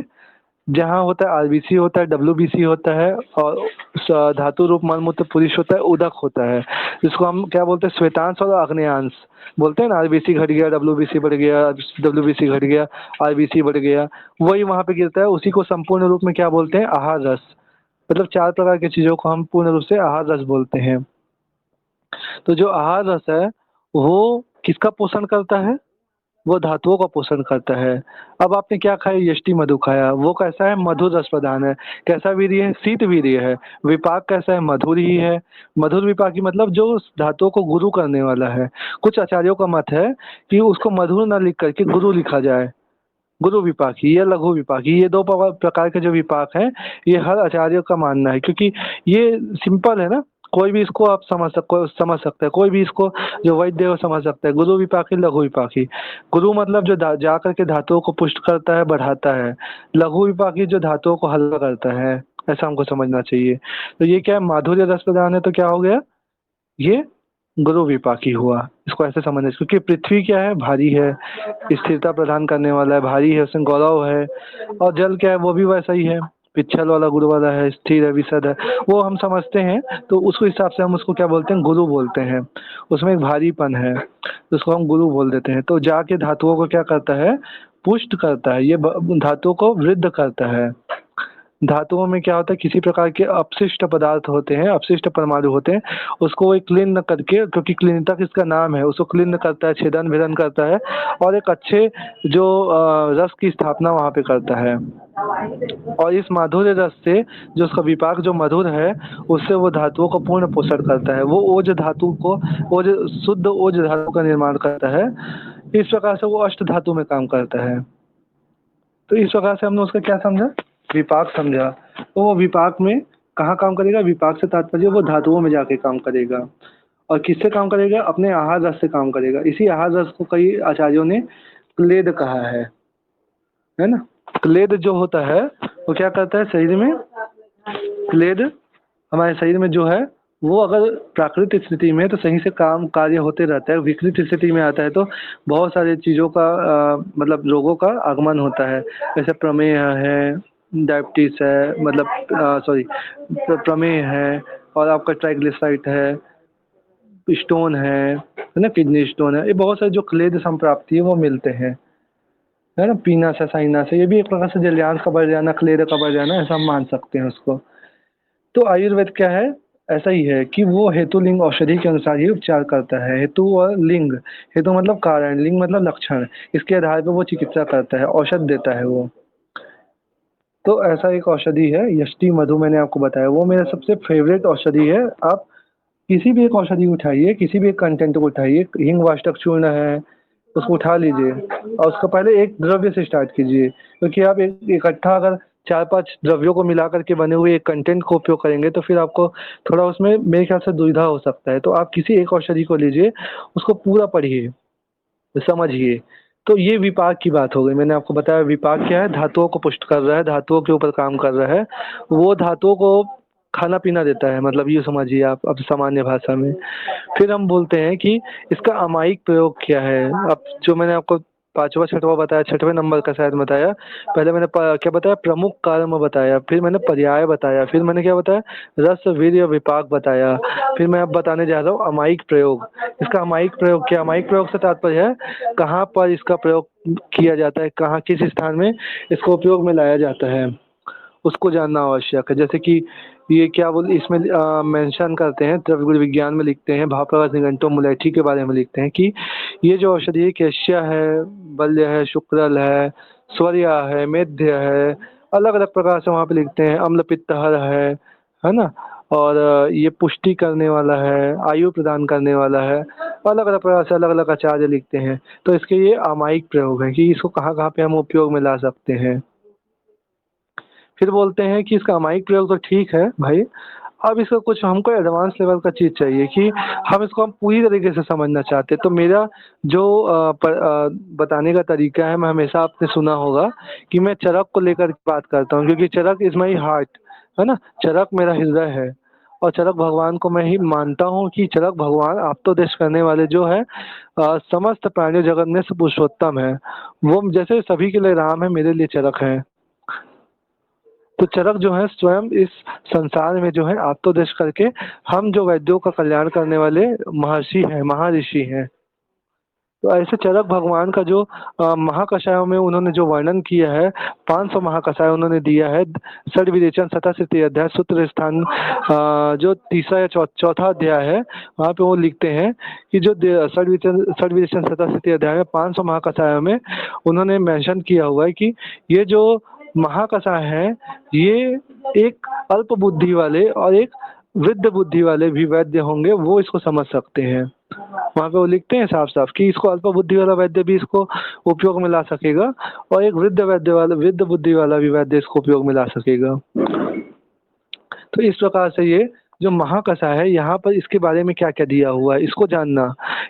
जहाँ होता है आरबीसी होता है, डब्ल्यूबीसी होता है, और धातु रूप मलमूत्र पुरुष होता है, उदक होता है, जिसको हम क्या बोलते हैं, श्वेतांश और आग्नेयांश बोलते हैं ना। आरबीसी घट गया, डब्ल्यूबीसी बढ़ गया, डब्ल्यूबीसी घट गया, आरबीसी बढ़ गया, वही वहाँ पे गिरता है। उसी को संपूर्ण रूप में क्या बोलते हैं, आहार रस। मतलब चार प्रकार की चीजों को हम पूर्ण रूप से आहार रस बोलते हैं। तो जो आहार रस है वो किसका पोषण करता है, वो धातुओं का पोषण करता है। अब आपने क्या खाया, यष्टि मधु खाया, वो कैसा है, मधुर रस प्रधान है। कैसा वीर्य है, शीत वीर्य है। विपाक कैसा है, मधुर ही है। मधुर विपाकी मतलब जो धातुओं को गुरु करने वाला है। कुछ आचार्यों का मत है कि उसको मधुर न लिख करके गुरु लिखा जाए, गुरु विपाकी या लघु विपाकी, ये दो प्रकार के जो विपाक हैं, ये हर आचार्य का मानना है। क्योंकि ये सिंपल है ना, कोई भी इसको आप समझ सकते हैं, कोई भी इसको जो वैद्य है वो समझ सकता है। गुरु विपाकी, लघु विपाकी। गुरु मतलब जो जा करके धातुओं को पुष्ट करता है, बढ़ाता है। लघु विपाकी जो धातुओं को हल्का करता है, ऐसा हमको समझना चाहिए। तो ये क्या है, माधुर्य रस प्रदान है, तो क्या हो गया, ये गुरु विपाकी हुआ। इसको ऐसे समझना, क्योंकि पृथ्वी क्या है, भारी है, स्थिरता प्रदान करने वाला है, भारी है, उसमें गौरव है। और जल क्या है, वो भी वैसा ही है, पिच्छल वाला गुरु वाला है, स्थिर है, विशद है, वो हम समझते हैं। तो उसको हिसाब से हम उसको क्या बोलते हैं, गुरु बोलते हैं। उसमें एक भारीपन है, तो उसको हम गुरु बोल देते हैं। तो जाके धातुओं को क्या करता है, पुष्ट करता है, ये धातुओं को वृद्ध करता है। धातुओं में क्या होता है, किसी प्रकार के अपशिष्ट पदार्थ होते हैं, अपशिष्ट परमाणु होते हैं, उसको एक क्लीन करके, क्योंकि क्लीनता किसका नाम है, उसको क्लीन करता है, छेदन भेदन करता है, और एक अच्छे जो रस की स्थापना वहाँ पे करता है। और इस माधुर्य रस से जो उसका विपाक जो मधुर है, उससे वो धातुओं को पूर्ण पोषण करता है। वो ओज धातु को, ओज शुद्ध ओज धातु का निर्माण करता है। इस प्रकार से वो अष्ट धातु में काम करता है। तो इस प्रकार से हमने उसका क्या समझा, विपाक समझा। तो वो विपाक में कहाँ काम करेगा, विपाक से तात्पर्य वो धातुओं में जाके काम करेगा। और किससे काम करेगा, अपने आहार रस से काम करेगा। इसी आहार रस को कई आचार्यों ने क्लेद कहा है ना। क्लेद जो होता है वो क्या करता है शरीर में, क्लेद हमारे शरीर में जो है वो अगर प्राकृतिक स्थिति में है तो सही से काम कार्य होते रहता है, विकृत स्थिति में आता है तो बहुत सारी चीज़ों का मतलब रोगों का आगमन होता है। जैसे प्रमेह है, डायबिटीज है, मतलब सॉरी प्रमेह है, और आपका ट्राइग्लिसराइड है, स्टोन है ना, किडनी स्टोन है, ये बहुत सारे जो क्लेद संप्राप्ति है वो मिलते हैं, है ना। पीना से साइना से, ये भी एक प्रकार से जलियांश का बढ़ जाना, क्लेद का बढ़ जाना, ऐसा हम मान सकते हैं उसको। तो आयुर्वेद क्या है, ऐसा ही है कि वो हेतु लिंग औषधि के अनुसार ही उपचार करता है। हेतु और लिंग, हेतु मतलब कारण, लिंग मतलब लक्षण, इसके आधार पर वो चिकित्सा करता है, औषध देता है वो। तो ऐसा एक औषधि है यष्टि मधु, मैंने आपको बताया, वो मेरा सबसे फेवरेट औषधि है। आप किसी भी एक औषधि उठाइए, किसी भी एक कंटेंट को उठाइए, हिंग वाष्टक चूर्ण है उसको उठा लीजिए और उसका पहले एक द्रव्य से स्टार्ट कीजिए, क्योंकि आप एक इकट्ठा अगर 4-5 द्रव्यों को मिला करके बने हुए एक कंटेंट को उपयोग करेंगे तो फिर आपको थोड़ा उसमें मेरे ख्याल से दुविधा हो सकता है। तो आप किसी एक औषधि को लीजिए, उसको पूरा पढ़िए, समझिए। तो ये विपाक की बात हो गई। मैंने आपको बताया विपाक क्या है, धातुओं को पुष्ट कर रहा है, धातुओं के ऊपर काम कर रहा है, वो धातुओं को खाना पीना देता है, मतलब ये समझिए आप अब सामान्य भाषा में। फिर हम बोलते हैं कि इसका अमायिक प्रयोग क्या है। अब जो मैंने आपको पांचवा छठवा बताया, छठवें नंबर का शायद बताया, पहले मैंने क्या बताया, प्रमुख कर्म बताया, फिर मैंने पर्याय बताया, फिर मैंने क्या बताया, रस वीर्य विपाक बताया, फिर मैं अब बताने जा रहा हूँ अमायिक प्रयोग। इसका अमायिक प्रयोग क्या, अमायिक प्रयोग से तात्पर्य है कहाँ पर इसका प्रयोग किया जाता है, कहाँ किस स्थान में इसको उपयोग में लाया जाता है, उसको जानना आवश्यक है। जैसे कि ये क्या बोल इसमें मेंशन करते हैं, द्रव्य गुण विज्ञान में लिखते हैं, भाव प्रकाश निघंटो मुलेठी के बारे में लिखते हैं कि ये जो औषधि कैश्य है, बल्य है, शुक्रल है, स्वर्या है, मेध्य है, अलग अलग प्रकार से वहाँ पे लिखते हैं, अम्ल पित्तहर है ना, और ये पुष्टि करने वाला है, आयु प्रदान करने वाला है, अलग अलग प्रकार से अलग अलग आचार्य लिखते हैं। तो इसके ये अमायिक प्रयोग है कि इसको कहाँ कहाँ पे हम उपयोग में ला सकते हैं। फिर बोलते हैं कि इसका अमायिक प्रयोग तो ठीक है भाई, अब इसका कुछ हमको एडवांस लेवल का चीज़ चाहिए कि हम इसको हम पूरी तरीके से समझना चाहते हैं। तो मेरा जो बताने का तरीका है, मैं हमेशा आपने सुना होगा कि मैं चरक को लेकर बात करता हूँ, क्योंकि चरक इज माई हार्ट, है ना, चरक मेरा हृदय है। और चरक भगवान को मैं ही मानता हूँ कि चरक भगवान आप्तोदेश करने वाले जो है समस्त प्राणी जगत में से पुरुषोत्तम है। वो जैसे सभी के लिए राम है, मेरे लिए चरक है। तो चरक जो है स्वयं इस संसार में जो है आत्मोदेश करके हम जो वैद्यों का कल्याण करने वाले महर्षि हैं, महाऋषि हैं। तो ऐसे चरक भगवान का जो महाकषायों में उन्होंने जो वर्णन किया है, 500 महाकषाय उन्होंने दिया है। षड विरेचन शतसिद्धि अध्याय सूत्र स्थान जो तीसरा या चौथा अध्याय है, वहाँ पे वो लिखते हैं कि जो षड विरेचन शतसिद्धि अध्याय में 500 महाकषायों में उन्होंने मेंशन किया हुआ है कि ये जो महाकषाय है ये एक अल्प बुद्धि वाले और एक वृद्ध बुद्धि वाले भी वैद्य होंगे, वो इसको समझ सकते हैं। वहाँ पे वो लिखते हैं साफ साफ कि इसको अल्प बुद्धि वाला वैद्य भी इसको उपयोग में ला सकेगा और एक वृद्ध बुद्धि वाला भी वैद्य इसको उपयोग में ला सकेगा। तो इस प्रकार से ये जो महाकषाय है, यहाँ पर इसके बारे में क्या क्या दिया हुआ है, इसको जानना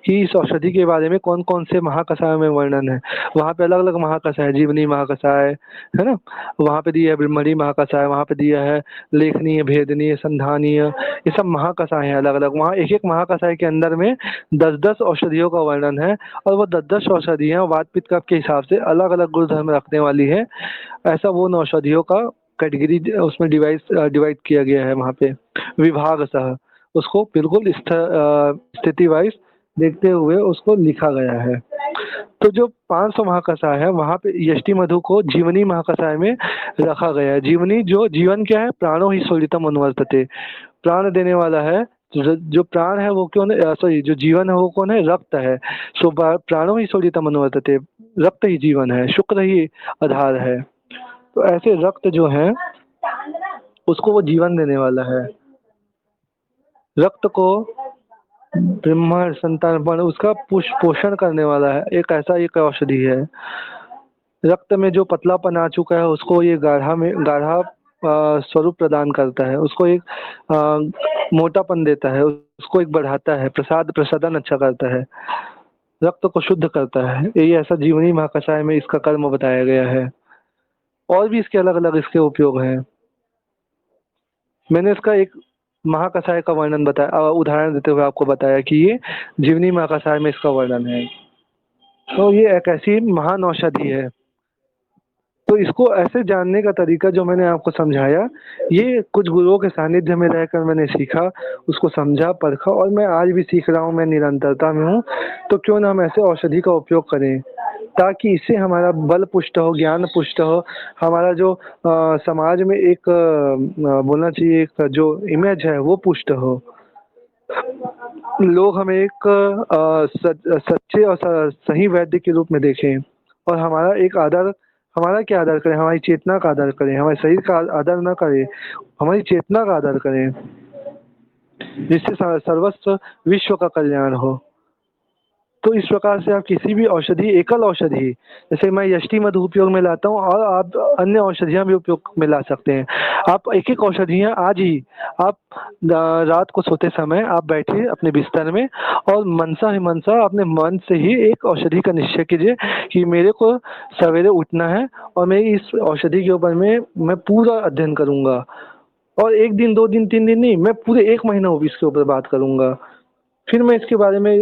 कि इस औषधि के बारे में कौन कौन से महाकषाय में वर्णन है। वहाँ पे अलग अलग महाकषाय है, जीवनी महाकषाय है ना, वहाँ पे दिया है ब्रह्मणी महाकषाय, वहाँ पे दिया है लेखनीय, भेदनीय, संधानीय, ये सब महाकषाय हैं अलग अलग। वहाँ एक एक महाकषाय के अंदर में 10-10 औषधियों का वर्णन है, और वो 10-10 औषधियाँ वात पित्त कफ के हिसाब से अलग अलग गुणधर्म रखने वाली है। ऐसा वो उन औषधियों का कैटेगरी उसमें डिवाइड किया गया है, वहाँ पे विभाग सह उसको बिल्कुल स्थिति वाइज देखते हुए उसको लिखा गया है। तो जो 500 महाकषाय है वहाँ पे यष्टि मधु को जीवनी महाकषाय में रखा गया है। जीवनी जो जीवन क्या है, प्राणो ही शोलितम अनुवर्तते, प्राण देने वाला है। जो प्राण है वो कौन है, सॉरी जो जीवन है वो कौन है, रक्त है। सो प्राणो ही शोलितम अनुवर्तते, रक्त ही जीवन है, शुक्र ही आधार है। तो ऐसे रक्त जो है उसको वो जीवन देने वाला है। रक्त को ब्रह्मा संतान उसका पोषण करने वाला है, एक ऐसा एक औषधि है। रक्त में जो पतलापन आ चुका है उसको ये गाढ़ा स्वरूप प्रदान करता है, उसको एक मोटापन देता है, उसको एक बढ़ाता है, प्रसादन अच्छा करता है, रक्त को शुद्ध करता है। ये ऐसा जीवनी महाकषाय में इसका कर्म बताया गया है। और भी इसके अलग अलग इसके उपयोग हैं। मैंने इसका एक महाकषाय का वर्णन बताया, उदाहरण देते हुए आपको बताया कि ये जीवनी महाकषाय में इसका वर्णन है। तो ये एक ऐसी महान औषधि है। तो इसको ऐसे जानने का तरीका जो मैंने आपको समझाया, ये कुछ गुरुओं के सानिध्य में रहकर मैंने सीखा, उसको समझा, परखा, और मैं आज भी सीख रहा हूँ, मैं निरंतरता में हूँ। तो क्यों ना हम ऐसे औषधि का उपयोग करें, ताकि इससे हमारा बल पुष्ट हो, ज्ञान पुष्ट हो, हमारा जो समाज में एक बोलना चाहिए एक जो इमेज है वो पुष्ट हो, लोग हमें एक सच्चे और सही वैद्य के रूप में देखें, और हमारा एक आदर, हमारा क्या आदर करें, हमारी चेतना का आदर करें, हमारे शरीर का आदर न करें, हमारी चेतना का आदर करें, जिससे सर्वस्व विश्व का कल्याण हो। तो इस प्रकार से आप किसी भी औषधि, एकल औषधि, जैसे मैं यष्टि मधु उपयोग में लाता हूँ, और आप अन्य औषधियाँ भी उपयोग में ला सकते हैं। आप एक एक औषधियाँ आज ही आप रात को सोते समय आप बैठिए अपने बिस्तर में, और मनसा ही मनसा अपने मन से ही एक औषधि का निश्चय कीजिए कि मेरे को सवेरे उठना है और मैं इस औषधि के ऊपर में मैं पूरा अध्ययन करूँगा, और एक दिन, 2 दिन, 3 दिन नहीं, मैं पूरे 1 महीना वो भी इसके ऊपर बात करूँगा। फिर मैं इसके बारे में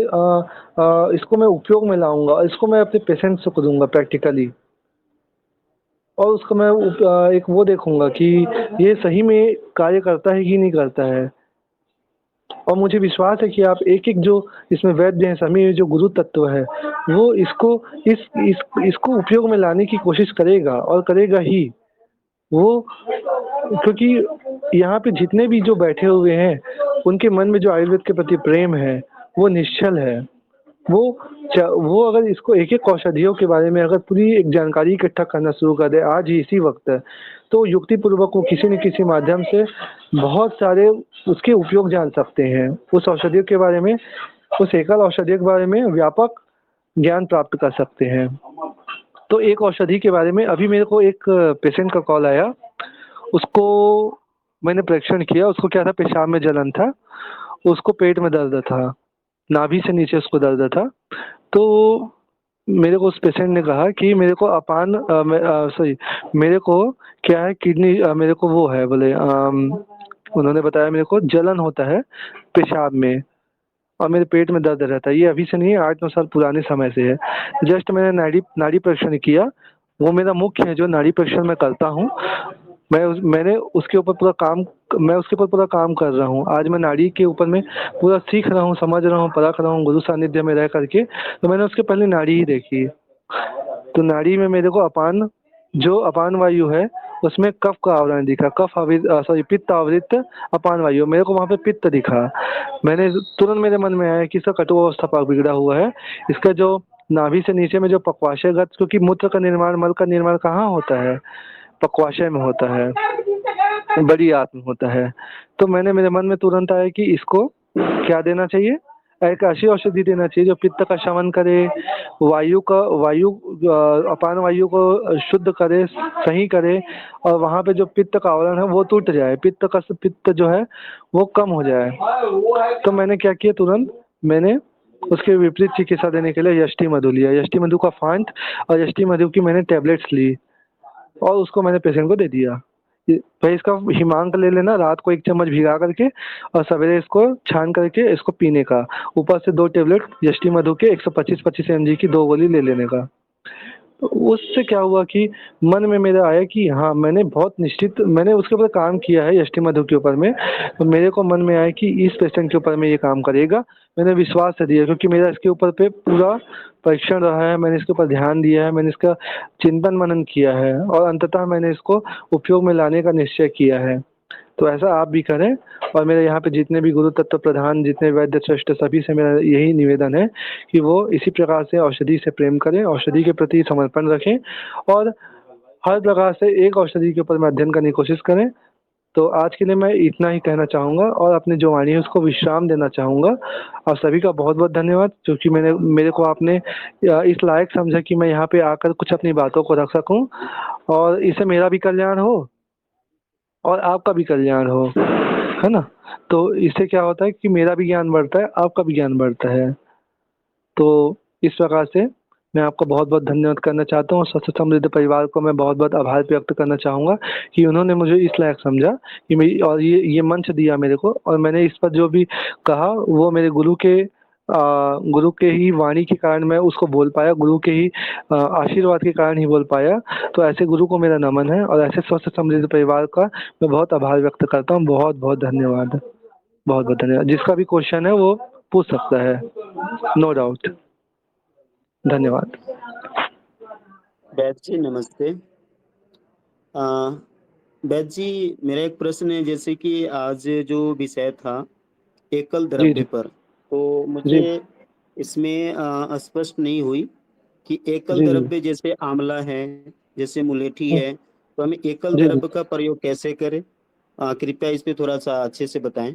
इसको मैं उपयोग में लाऊँगा, और इसको मैं अपने पेशेंट्स को दूँगा प्रैक्टिकली, और उसको मैं एक वो देखूँगा कि ये सही में कार्य करता है कि नहीं करता है। और मुझे विश्वास है कि आप एक-एक जो इसमें वैद्य हैं, सभी जो गुरु तत्व है, वो इसको उपयोग में लाने की कोशिश करेगा, और करेगा ही। वो, क्योंकि यहाँ पे जितने भी जो बैठे हुए हैं, उनके मन में जो आयुर्वेद के प्रति प्रेम है, वो निश्चल है। वो अगर इसको एक-एक औषधियों के बारे में अगर पूरी एक जानकारी इकट्ठा करना शुरू कर दे आज ही इसी वक़्त, तो युक्तिपूर्वक वो किसी न किसी माध्यम से बहुत सारे उसके उपयोग जान सकते हैं। उस औषधियों के बारे में, उस एकल औषधियों के बारे में व्यापक ज्ञान प्राप्त कर सकते हैं। तो एक औषधि के बारे में अभी मेरे को एक पेशेंट का कॉल आया, उसको मैंने परीक्षण किया, उसको क्या था, पेशाब में जलन था, उसको पेट में दर्द था, नाभि से नीचे उसको दर्द था। तो मेरे को उस पेशेंट ने कहा कि मेरे को सॉरी, मेरे को क्या है, किडनी मेरे को वो है बोले, उन्होंने बताया मेरे को जलन होता है पेशाब में, और मेरे पेट में दर्द रहता है। ये अभी से नहीं है, 8-9 साल पुराने समय से है। जस्ट मैंने नाड़ी नाड़ी परीक्षण किया, वो मेरा मुख्य है जो नाड़ी परीक्षण मैं करता हूँ। मैंने उसके ऊपर पूरा काम, मैं उसके ऊपर पूरा काम कर रहा हूँ। आज मैं नाड़ी के ऊपर में पूरा सीख रहा हूँ, समझ रहा हूँ, परख रहा हूँ गुरु सानिध्य में रह करके। तो मैंने उसके पहले नाड़ी ही देखी। तो नाड़ी में मेरे को जो अपान वायु है, उसमें कफ का आवरण दिखा, पित्त आवृत अपान वायु, मेरे को वहाँ पे पित्त दिखा। मैंने तुरंत, मेरे मन में आया कि इसका कटु अवस्था बिगड़ा हुआ है। इसका जो नाभि से नीचे में जो पक्वाशयगत, क्योंकि मूत्र का निर्माण, मल का निर्माण कहाँ होता है, पक्वाशय में होता है, बड़ी आंत में होता है। तो मेरे मन में तुरंत आया कि इसको क्या देना चाहिए, एक ऐसी औषधि देना चाहिए जो पित्त का शमन करे, अपान वायु को शुद्ध करे, सही करे, और वहाँ पे जो पित्त का आवरण है वो टूट जाए, पित्त जो है वो कम हो जाए। तो मैंने क्या किया, तुरंत मैंने उसके विपरीत चिकित्सा देने के लिए यष्टि मधु लिया, यष्टि मधु का फांट और यष्टि मधु की मैंने टेबलेट्स ली, और उसको मैंने पेशेंट को दे दिया। भाई इसका हिमांक ले लेना, रात को 1 चम्मच भिगा करके, और सवेरे इसको छान करके इसको पीने का, ऊपर से 2 टेबलेट यष्टि मधु के 125-25 mg की 2 गोली ले लेने का। तो उससे क्या हुआ कि मन में मेरा आया कि हाँ, मैंने उसके ऊपर काम किया है यष्टि मधु के ऊपर में, तो मेरे को मन में आया कि इस पेशेंट के ऊपर में ये काम करेगा। मैंने विश्वास से दिया, क्योंकि मेरा इसके ऊपर पे पूरा परीक्षण रहा है, मैंने इसके ऊपर ध्यान दिया है, मैंने इसका चिंतन मनन किया है, और अंततः मैंने इसको उपयोग में लाने का निश्चय किया है। तो ऐसा आप भी करें, और मेरे यहाँ पे जितने भी गुरु तत्व प्रधान, जितने वैद्य श्रेष्ठ, सभी से मेरा यही निवेदन है कि वो इसी प्रकार से औषधि से प्रेम करें, औषधि के प्रति समर्पण रखें, और हर प्रकार से एक औषधि के ऊपर में अध्ययन करने की कोशिश करें। तो आज के लिए मैं इतना ही कहना चाहूँगा, और अपनी जो वाणी है उसको विश्राम देना चाहूँगा। आप सभी का बहुत बहुत धन्यवाद, क्योंकि मेरे को आपने इस लायक समझा कि मैं यहाँ पे आकर कुछ अपनी बातों को रख सकूँ, और इससे मेरा भी कल्याण हो और आपका भी कल्याण हो, है ना। तो इससे क्या होता है कि मेरा भी ज्ञान बढ़ता है, आपका भी ज्ञान बढ़ता है। तो इस प्रकार से मैं आपका बहुत बहुत धन्यवाद करना चाहता हूँ। स्वस्थ समृद्ध परिवार को मैं बहुत बहुत आभार व्यक्त करना चाहूँगा कि उन्होंने मुझे इस लायक समझा कि मेरी, और ये मंच दिया मेरे को, और मैंने इस पर जो भी कहा वो मेरे गुरु के ही वाणी के कारण मैं उसको बोल पाया, गुरु के ही आशीर्वाद के कारण ही बोल पाया। तो ऐसे गुरु को मेरा नमन है, और ऐसे स्वस्थ समृद्ध परिवार का मैं बहुत आभार व्यक्त करता हूँ। बहुत बहुत धन्यवाद, बहुत बहुत धन्यवाद। जिसका भी क्वेश्चन है वो पूछ सकता है, नो डाउट। धन्यवाद। वैद जी नमस्ते। वैद जी, मेरा एक प्रश्न है, जैसे कि आज जो विषय था एकल जी द्रव्य जी पर, तो जी मुझे इसमें स्पष्ट नहीं हुई कि एकल जी जी द्रव्य जैसे आंवला है, जैसे मुलेठी है, तो हमें एकल जी जी। द्रव्य का प्रयोग कैसे करें? कृपया इस पे थोड़ा सा अच्छे से बताएं।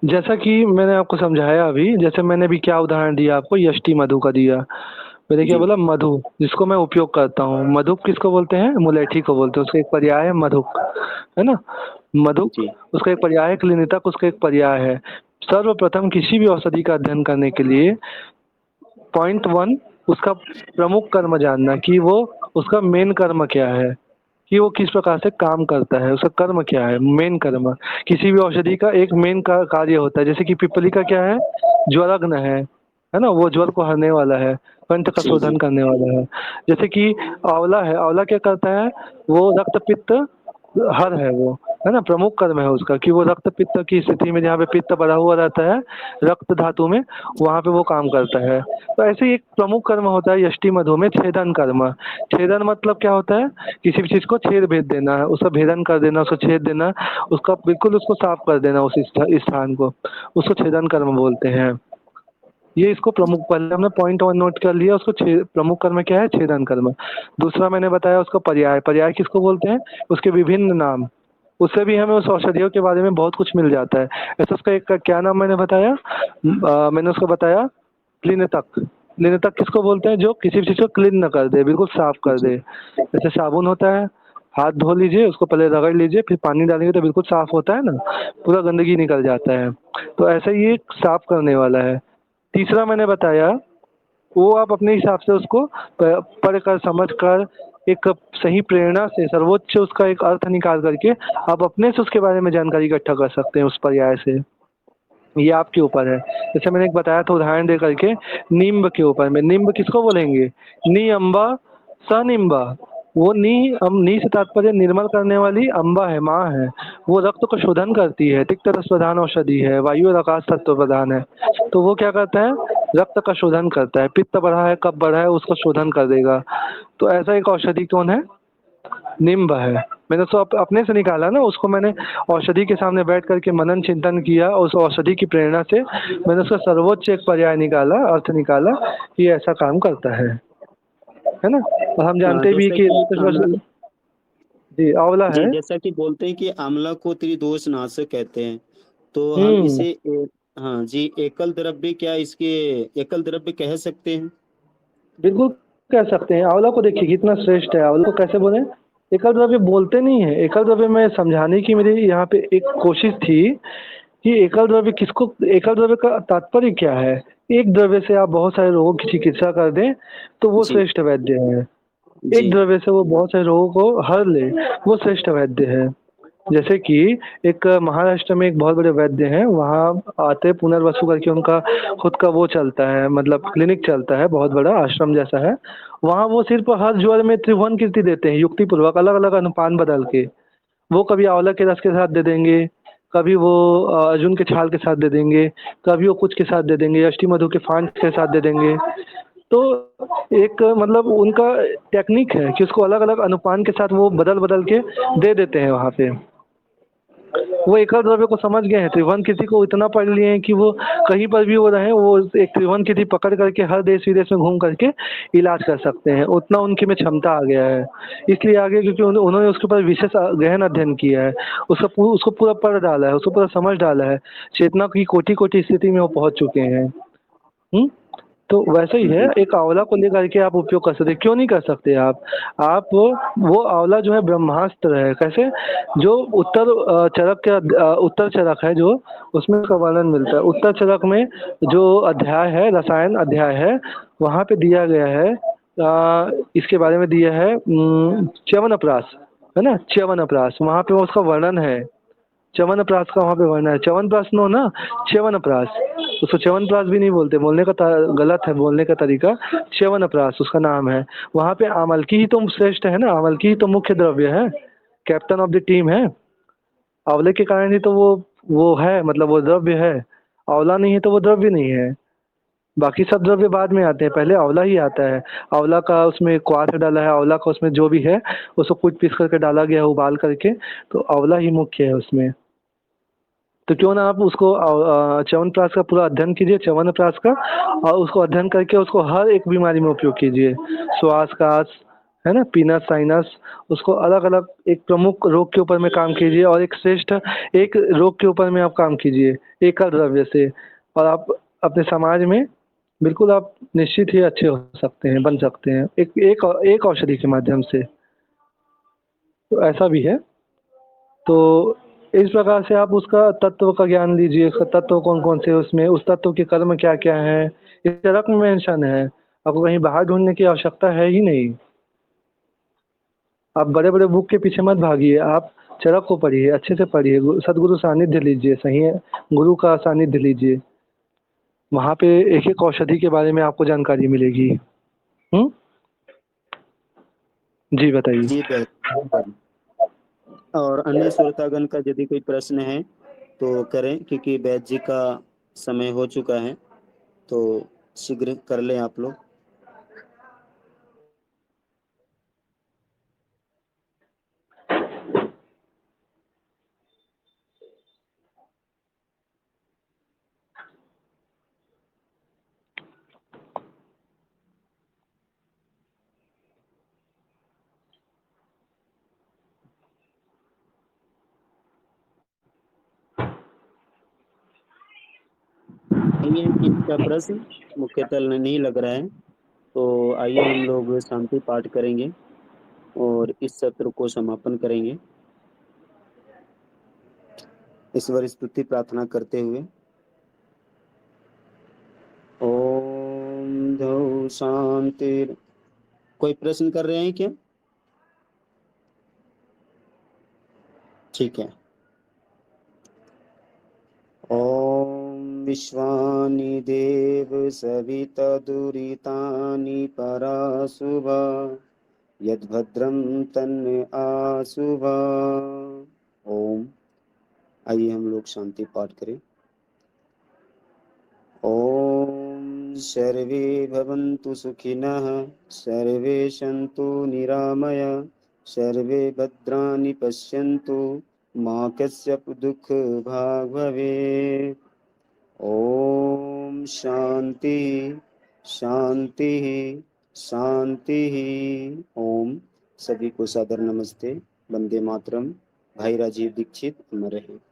जैसा कि मैंने आपको समझाया अभी, जैसे मैंने भी क्या उदाहरण दिया आपको, यष्टि मधु का दिया। मैंने क्या जी बोला, मधु जिसको मैं उपयोग करता हूँ। मधुक किसको बोलते हैं? मुलेठी को बोलते हैं। उसका एक पर्याय है मधुक, है ना। मधुक जी उसका एक पर्याय है, क्लिनितक उसका एक पर्याय है। सर्वप्रथम किसी भी औषधि का अध्ययन करने के लिए पॉइंट वन, उसका प्रमुख कर्म जानना कि वो, उसका मेन कर्म क्या है, कि वो किस प्रकार से काम करता है, उसका कर्म क्या है, मेन कर्म। किसी भी औषधि का एक मेन कार्य होता है। जैसे कि पिपली का क्या है? ज्वरग्न है ना, वो ज्वर को हरने वाला है, कंठ का जी शोधन जी करने वाला है। जैसे कि आंवला है, आंवला क्या करता है? वो रक्त पित्त हर है वो, है ना, प्रमुख कर्म है उसका कि वो रक्त पित्त की स्थिति में, जहाँ पे पित्त बढ़ा हुआ रहता है रक्त धातु में, वहाँ पे वो काम करता है। तो ऐसे ही एक प्रमुख कर्म होता है यष्टि मधु में, छेदन कर्म। छेदन मतलब क्या होता है? किसी भी चीज को छेद भेद देना है, उसका भेदन कर देना, उसको छेद देना, उसका बिल्कुल उसको साफ कर देना, उस स्थान को, उसको छेदन कर्म बोलते हैं। ये इसको प्रमुख, पहले हमने पॉइंट वन नोट कर लिया, उसको प्रमुख कर्म क्या है? छेदन कर्म। दूसरा मैंने बताया उसका पर्याय। पर्याय किसको बोलते हैं? उसके विभिन्न नाम। उससे भी हमें उस औषधियों के बारे में बहुत कुछ मिल जाता है। ऐसा उसका एक का क्या नाम मैंने बताया? मैंने उसको बताया क्लीनतक। क्लीनतक किसको बोलते हैं? जो किसी भी चीज को क्लीन न कर दे, बिल्कुल साफ कर जी दे। जैसे साबुन होता है, हाथ धो लीजिए, उसको पहले रगड़ लीजिए, फिर पानी डालेंगे तो बिल्कुल साफ होता है ना, पूरा गंदगी निकल जाता है। तो ऐसा ही ये साफ करने वाला है। तीसरा मैंने बताया, वो आप अपने हिसाब से उसको पढ़ कर, समझ कर, एक सही प्रेरणा से, सर्वोच्च उसका एक अर्थ निकाल करके आप अपने से उसके बारे में जानकारी इकट्ठा कर सकते हैं उस पर्याय से। ये आपके ऊपर है। जैसे मैंने एक बताया था उदाहरण दे करके, नींब के ऊपर में। नींब किसको बोलेंगे? नी अम्बा सनिम्बा। वो नी से तात्पर्य निर्मल करने वाली, अम्बा है, माँ है। वो रक्त को शोधन करती है, तिक्त रस प्रधान औषधि है, वायु और आकाश तत्व प्रधान है। तो वो क्या करता है? रक्त का शोधन करता है। पित्त बढ़ा है, कब बढ़ा है, उसका शोधन कर देगा। तो ऐसा एक औषधि कौन है? नींब है। मैंने उसको अपने से निकाला ना, उसको मैंने औषधि के सामने बैठ करके मनन चिंतन किया, और उस औषधि की प्रेरणा से मैंने उसका सर्वोच्च एक पर्याय निकाला, अर्थ निकाला कि ये ऐसा काम करता है ना। और हम जानते भी जैसा कि कि आंवला, जी आंवला जी है। जैसा कि बोलते हैं कि आंवला को त्रिदोष नाशक कहते हैं, तो हम हम्म। इसे हाँ जी, एकल द्रव्य, क्या इसके एकल द्रव्य कह सकते हैं? बिल्कुल कह सकते हैं। आंवला को देखिए कितना श्रेष्ठ है। आंवला को कैसे बोले? एकल द्रव्य बोलते नहीं है। एकल द्रव्य में समझाने की मेरी यहाँ पे एक कोशिश थी कि एकल द्रव्य किसको, एकल द्रव्य का तात्पर्य क्या है? एक द्रव्य से आप बहुत सारे रोगों की चिकित्सा कर दें तो वो जी श्रेष्ठ वैद्य है। जी एक द्रव्य से वो बहुत सारे रोगों को हर ले, वो श्रेष्ठ वैद्य है। जैसे कि एक महाराष्ट्र में एक बहुत बड़े वैद्य हैं, वहाँ आते पुनर्वसु करके उनका खुद का वो चलता है, मतलब क्लिनिक चलता है, बहुत बड़ा आश्रम जैसा है। वहाँ वो सिर्फ हर ज्वर में त्रिभुवन कीर्ति देते हैं, युक्ति पूर्वक अलग अलग अनुपान बदल के। वो कभी आंवला के रस के साथ दे देंगे, कभी वो अर्जुन के छाल के साथ दे देंगे, कभी वो कुछ के साथ दे देंगे, यष्टि मधु के फांद के साथ दे देंगे। तो एक मतलब उनका टेक्निक है कि उसको अलग अलग अनुपान के साथ वो बदल बदल के दे देते हैं वहाँ पे। वो एकल द्रव्य को समझ गए हैं, त्रिभुवन कीर्ति को इतना पढ़ लिए हैं कि वो कहीं पर भी वो रहे, वो एक त्रिभुवन कीर्ति पकड़ करके हर देश विदेश में घूम करके इलाज कर सकते हैं। उतना उनके में क्षमता आ गया है। इसलिए आगे क्योंकि उन्होंने उसके ऊपर विशेष गहन अध्ययन किया है, उसको पूरा पढ़ डाला है, उसको पूरा समझ डाला है। चेतना की कोटि कोटि स्थिति में वो पहुंच चुके हैं। हम्म। तो वैसे ही है, जी एक आंवला को लेकर के आप उपयोग कर सकते, क्यों नहीं कर सकते आप वो आंवला जो है ब्रह्मास्त्र है। कैसे? जो उत्तर चरक है, जो उसमें का वर्णन मिलता है। उत्तर चरक में जो अध्याय है, रसायन अध्याय है, वहाँ पे दिया गया है इसके बारे में दिया है च्यवनप्राश, है ना, च्यवनप्राश, वहाँ पे उसका वर्णन है, च्यवनप्राश का वहाँ पे वर्णन है। च्यवनप्राश नो ना, च्यवनप्राश, उसको च्यवनप्राश भी नहीं बोलते, बोलने का गलत है बोलने का तरीका, च्यवनप्राश उसका नाम है। वहाँ पे आमलकी ही तो श्रेष्ठ है ना, आमलकी ही तो मुख्य द्रव्य है, कैप्टन ऑफ द टीम है। आंवले के कारण ही तो वो है, मतलब वो द्रव्य है। आंवला नहीं है तो वो द्रव्य नहीं है। बाकी सब द्रव्य बाद में आते हैं, पहले आंवला ही आता है। आंवला का उसमें क्वाथ डाला है, आंवला का उसमें जो भी है उसको कुछ पीस करके डाला गया है उबाल करके, तो आंवला ही मुख्य है उसमें। तो क्यों ना आप उसको च्यवनप्राश का पूरा अध्ययन कीजिए, च्यवनप्राश का, और उसको अध्ययन करके उसको हर एक बीमारी में उपयोग कीजिए। श्वास का, है ना, पीनस साइनस, उसको अलग अलग एक प्रमुख रोग के ऊपर में काम कीजिए और एक श्रेष्ठ एक रोग के ऊपर में आप काम कीजिए एकल द्रव्य से, और आप अपने समाज में बिल्कुल आप निश्चित ही अच्छे हो सकते हैं, बन सकते हैं एक औषधि के माध्यम से। तो ऐसा भी है। तो इस प्रकार से आप उसका तत्व का ज्ञान लीजिए, उसका तत्व कौन कौन से हैं उसमें, उस तत्व के कर्म क्या क्या हैं, इस चरक में मेंशन है। आपको कहीं बाहर ढूंढने की आवश्यकता है ही नहीं। आप बड़े बड़े बुक के पीछे मत भागिए, आप चरक को पढ़िए, अच्छे से पढ़िए, सदगुरु सानिध्य लीजिए, सही है, गुरु का सानिध्य लीजिए, वहाँ पे एक एक औषधि के बारे में आपको जानकारी मिलेगी। जी बताइए। जी बिल्कुल। और अन्य श्रोतागण का यदि कोई प्रश्न है तो करें, क्योंकि वैद्य जी का समय हो चुका है, तो शीघ्र कर लें आप लोग। आइए, इनका प्रश्न मुख्यतः नहीं लग रहा है, तो आइए हम लोग शांति पाठ करेंगे और इस सत्र को समापन करेंगे ईश्वर स्तुति प्रार्थना करते हुए। ओम धौ शांति। कोई प्रश्न कर रहे हैं क्या? ठीक है। ओम विश्वानि देव सविता दुरितानि पराशुभा यद्भद्रं तन्न आशुभा। ओम। आइए हम लोग शांति पाठ करें। ओम सर्वे भवन्तु सुखिनः, सर्वे सन्तु निरामया, सर्वे भद्राणि पश्यन्तु, मा कश्चित् दुःखभाग् भवेत्। ओम शांति शांति शांति। ओम। सभी को सादर नमस्ते। वंदे मातरम। भाई राजीव दीक्षित अमर रहे।